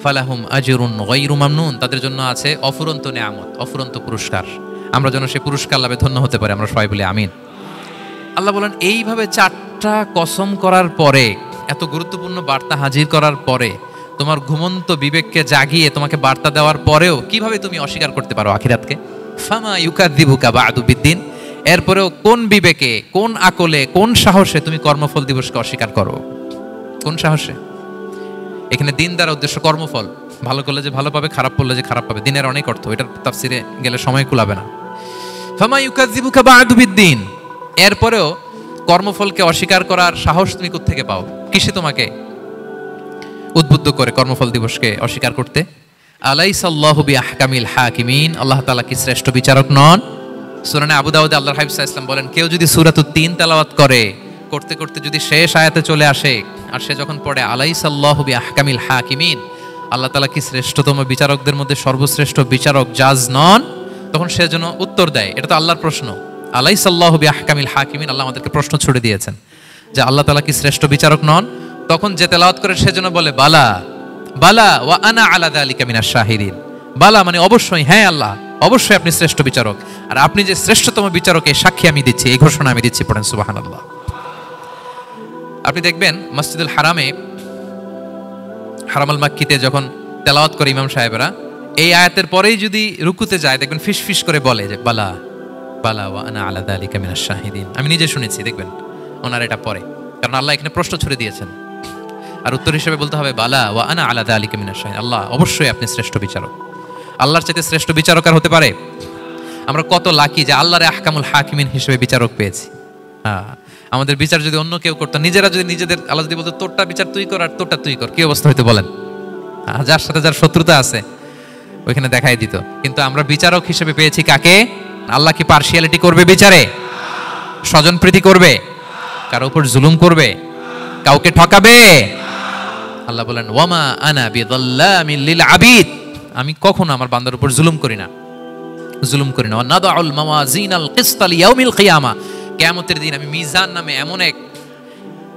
ফালাহুম আজরুন গায়রু মামনুন, তাদের জন্য আছে অফুরন্ত নেয়ামত, অফুরন্ত পুরস্কার। আমরা যেন সেই পুরস্কার লাভে ধন্য হতে পারি, আমরা সবাই বলি আমিন। আল্লাহ বলেন, এইভাবে 4টা কসম করার পরে, এত গুরুত্বপূর্ণ বার্তা হাজির করার পরে, তোমার ঘুমন্ত বিবেককে জাগিয়ে তোমাকে বার্তা দেওয়ার পরেও কিভাবে তুমি অস্বীকার করতে পারো আখিরাতকে? ফামা ইউকাযযিবুকা বা'দু বিদ্দিন, এরপরেও কোন বিবেকে, কোন আকলে, কোন সাহসে তুমি কর্মফল দিবসকে অস্বীকার করো? কোন সাহসে? এখানে দিন দ্বারা উদ্দেশ্য কর্মফল। ভালো করলে যে ভালো পাবে, খারাপ করলে যে খারাপ পাবে, দিনের অনেক অর্থ, এটার তাফসিরে গেলে সময় কুলাবে না। ফামা ইউকাযযিবুকা বা'দু বিদ্দিন, এরপরেও কর্মফলকে অস্বীকার করার সাহস তুমি কোত্থেকে পাও? কিসে তোমাকে উদ্বুদ্ধ করে কর্মফল দিবসকে অস্বীকার করতে? আলাইসাল্লাহু বিআহকামিল হাকিমিন, আল্লাহ তাআলা কি শ্রেষ্ঠ বিচারক নন? সূরা আবু দাউদে আল্লাহর হাবিব সাল্লাল্লাহু আলাইহি ওয়াসাল্লাম বলেন, কেউ যদি সূরাতুত তিন তেলাওয়াত করতে করতে যদি শেষ আয়াতে চলে আসে, আর সে যখন পড়ে আলাইসাল্লাহু বিআহকামিল হাকিমিন, আল্লাহ তাআলা কি শ্রেষ্ঠতম বিচারকদের মধ্যে সর্বশ্রেষ্ঠ বিচারক, জাজ নন? তখন সে যেন উত্তর দেয়, এটা তো আল্লাহর প্রশ্ন। আলাইসাল্লাহু বিআহকামিল হাকিমিন, আল্লাহ আমাদেরকে প্রশ্ন ছুড়ে দিয়েছেন যে আল্লাহ তাআলা কি শ্রেষ্ঠ বিচারক নন? তখন যে তেলাওয়াত করে সে যেন বলে, বালা বালা ওয়া আনা আলা যালিকা মিনাশ শাহিদিন। বালা মানে অবশ্যই, হ্যাঁ আল্লাহ অবশ্যই আপনি শ্রেষ্ঠ বিচারক, আর আপনি যে শ্রেষ্ঠতম বিচারকের সাক্ষী আমি দিচ্ছি, এই ঘোষণা আমি দিচ্ছি। পড়েন সুবহানাল্লাহ। আপনি দেখবেন মসজিদুল হারামে, হারামাল মাক্কিতে যখন তেলাওয়াত করে ইমাম সাহেবরা, এই আয়াতের পরেই যদি রুকুতে যায়, দেখবেন ফিস ফিস করে বলে যে বালা বালা ওয়া আনা আলা যালিকা মিনাশ শাহিদিন। আমি নিজে শুনেছি, দেখবেন ওনার এটা পরে, কারণ আল্লাহ এখানে প্রশ্ন ছুড়ে দিয়েছেন। আর উত্তর হিসেবে বলতে হবে বালা ওয়া আনা আলা যালিকা মিনাশ শাহিদিন, আল্লাহ অবশ্যই আপনি শ্রেষ্ঠ বিচারক। আল্লাহর চাইতে শ্রেষ্ঠ বিচারক আর হতে পারে? আমরা কত লাকি যে আল্লাহর আহকামুল হাকিমিন হিসেবে বিচারক পেয়েছি। আমাদের বিচার যদি অন্য কেউ করতো, নিজেরা যদি নিজেদের, আল্লাহ যদি বলতো তোরটা বিচার তুই কর আর তোরটা তুই কর, কি অবস্থা হইতো বলেন? যার সাথে যার শত্রুতা আছে ওইখানে দেখাই দিত। কিন্তু আমরা বিচারক হিসেবে পেয়েছি কাকে? আল্লাহ কি পার্শিয়ালিটি করবে বিচারে? স্বজনপ্রীতি করবে? কারো উপর জুলুম করবে? কাউকে ঠকাবে? আল্লাহ বলেন ওয়ামা আনা বিযাল্লামিল লিল আবিদ, আমি কখনো আমার বান্দার উপর জুলুম করি না। ওয়া নাদাউল মাওয়াজিনাল কিসতা লিয়াউমিল কিয়ামা, কিয়ামতের দিন আমি মিজান নামে এমন এক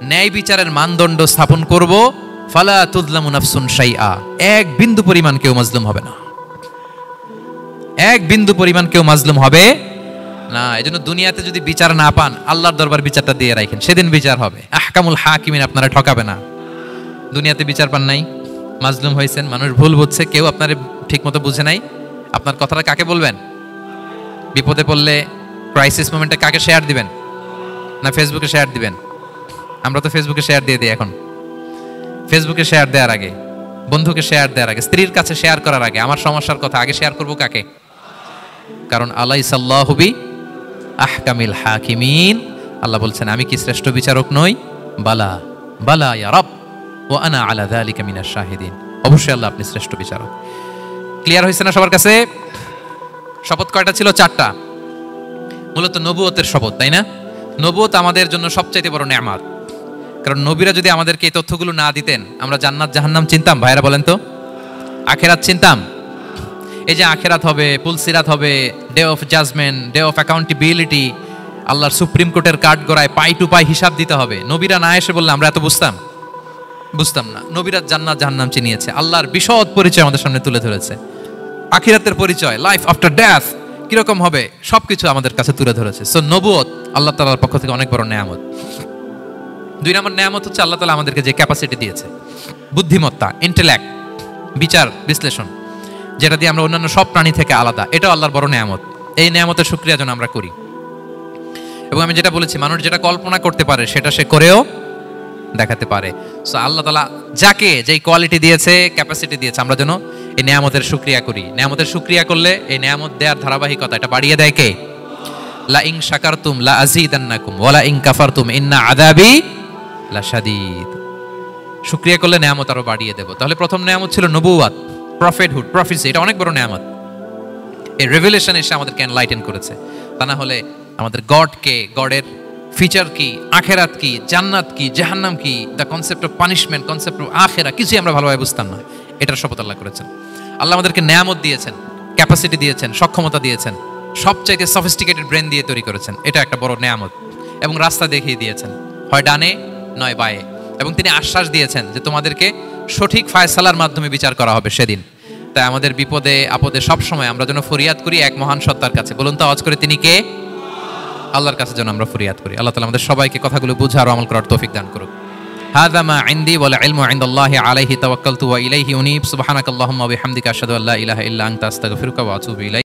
ন্যায় বিচারের মানদণ্ড স্থাপন করব, ফালা তুযলামু নাফসুন শাইআ, এক বিন্দু পরিমাণ কেউ মাজলুম হবে না। এক বিন্দু পরিমাণ কেউ মাজলুম হবে না। এজন্য দুনিয়াতে যদি বিচার না পান, আল্লাহর দরবার বিচারটা দিয়ে রাখেন, সেদিন বিচার হবে। আহকামুল হাকিমিন, আপনারা ঠকাবে না। দুনিয়াতে বিচার পান নাই, মাজলুম হয়েছেন, মানুষ ভুল বুঝছে, কেউ আপনারে ঠিকমতো বুঝে নাই, আপনার কথাটা কাকে বলবেন? বিপদে পড়লে ক্রাইসিস মোমেন্টে কাকে শেয়ার দিবেন? না ফেসবুকে শেয়ার দিবেন? আমরা তো ফেসবুকে শেয়ার দিয়ে দিই এখন। ফেসবুকে শেয়ার দেওয়ার আগে, বন্ধুকে শেয়ার দেওয়ার আগে, স্ত্রীর কাছে শেয়ার করার আগে আমার সমস্যার কথা আগে শেয়ার করব কাকে? কারণ আলাইসাল্লাহু বি আহকামিল হাকিমিন, আল্লাহ বলছেন আমি কি শ্রেষ্ঠ বিচারক নই? বালা বালা ইয়া রব ওয়া আনা আলা যালিকা মিনাশ শাহিদিন, অবশ্যই আল্লাহ আপনি শ্রেষ্ঠ বিচারক। ক্লিয়ার হয়েছে না সবার কাছে? শপথ কয়টা ছিল? 4টা। মূলত নবুয়তের শপথ, তাই না? নবুয়ত আমাদের জন্য সবচাইতে বড় নেয়ামত। কারণ নবীরা যদি আমাদেরকে এই তথ্যগুলো না দিতেন, আমরা জান্নাত জাহান্নাম চিনতাম? ভাইরা বলেন তো, আখেরাত চিনতাম? এই যে আখেরাত হবে, পুলসিরাত হবে, day of judgement, day of accountability, আল্লাহর সুপ্রিম কোর্টের কাঠ গড়ায় পাই টু পাই হিসাব দিতে হবে, নবীরা না এসে বললে আমরা এত বুঝতাম না। নবীরা জান্নাত জাহান্নাম চিনিয়েছে, আল্লাহর বিশদ পরিচয় আমাদের সামনে তুলে ধরেছে, আখিরাতের পরিচয়, লাইফ আফটার ডেথ কিরকম হবে সবকিছু আমাদের কাছে তুলে ধরেছে। সো নবুয়ত আল্লাহ তাআলার পক্ষ থেকে অনেক বড় নেয়ামত। 2 নম্বর নেয়ামত হচ্ছে আল্লাহ তাআলা আমাদেরকে যে ক্যাপাসিটি দিয়েছে, বুদ্ধিমত্তা, ইন্টেলেক্ট, বিচার বিশ্লেষণ, যেটা দিয়ে আমরা অন্যান্য সব প্রাণী থেকে আলাদা, এটাও আল্লাহর বড় নেয়ামত। এই নেয়ামতের শুকরিয়া যেন আমরা করি। এবং আমি যেটা বলেছি, মানুষ যেটা কল্পনা করতে পারে সেটা সে করেও দেখাতে পারে। সো আল্লাহ তাআলা যাকে যেই কোয়ালিটি দিয়েছে, ক্যাপাসিটি দিয়েছে, আমরা যেন এই নেয়ামতের শুকরিয়া করি। নেয়ামতের শুকরিয়া করলে এই নেয়ামত দেওয়ার ধারাবাহিকতা এটা বাড়িয়ে দেয় কে? লা ইন শাকারতুম লা আযীদান্নাকুম ওয়া লা ইন কাফারতুম ইন্না আযাবি লাশাদীদ। শুকরিয়া করলে নেয়ামত আরো বাড়িয়ে দেব। তাহলে প্রথম নেয়ামত ছিল নবুয়ত, প্রফেটহুড, প্রফেসি, এটা অনেক বড় নেয়ামত। এই রেভেলেশন এসে আমাদেরকে এনলাইটেন করেছে। তা না হলে আমাদের গডকে, গডের ফিচার কি, আখেরাত কি, জান্নাত কি, জাহান্নাম কি, the concept of punishment, concept of আখেরা, কিছুই আমরা ভালোভাবে বুঝতাম না। এটার শপথ আল্লাহ করেছেন। আল্লাহ আমাদেরকে নেয়ামত দিয়েছেন, ক্যাপাসিটি দিয়েছেন, সক্ষমতা দিয়েছেন, সবচাইতে সফিস্টিকেটেড ব্রেন দিয়ে তৈরি করেছেন, এটা একটা বড় নেয়ামত। এবং রাস্তা দেখিয়ে দিয়েছেন, হয় ডানে নয় বায়ে। এবং তিনি আশ্বাস দিয়েছেন যে তোমাদেরকে সঠিক ফায়সালার মাধ্যমে বিচার করা হবে সেদিন। তাই আমাদের বিপদে আপদে সবসময় আমরা যেন ফরিয়াদ করি এক মহান সত্তার কাছে। বলুন তো আওয়াজ করে, তিনি কে? আল্লাহর কাছে যেন আমরা ফরিয়াদ করি। আল্লাহ তাআলা আমাদের সবাইকে কথাগুলো বুঝার ও আমল করার তৌফিক দান করুক। হাযা মা ইনদি ওয়াল ইলমু ইনদাল্লাহি আলাইহি তাওয়াক্কালতু ওয়া ইলাইহি উনীব। সুবহানাকাল্লাহুম্মা ওয়া বিহামদিকা আশহাদু আল্লা ইলাহা ইল্লা আনতা আস্তাগফিরুকা ওয়া আতুবু ইলাইক।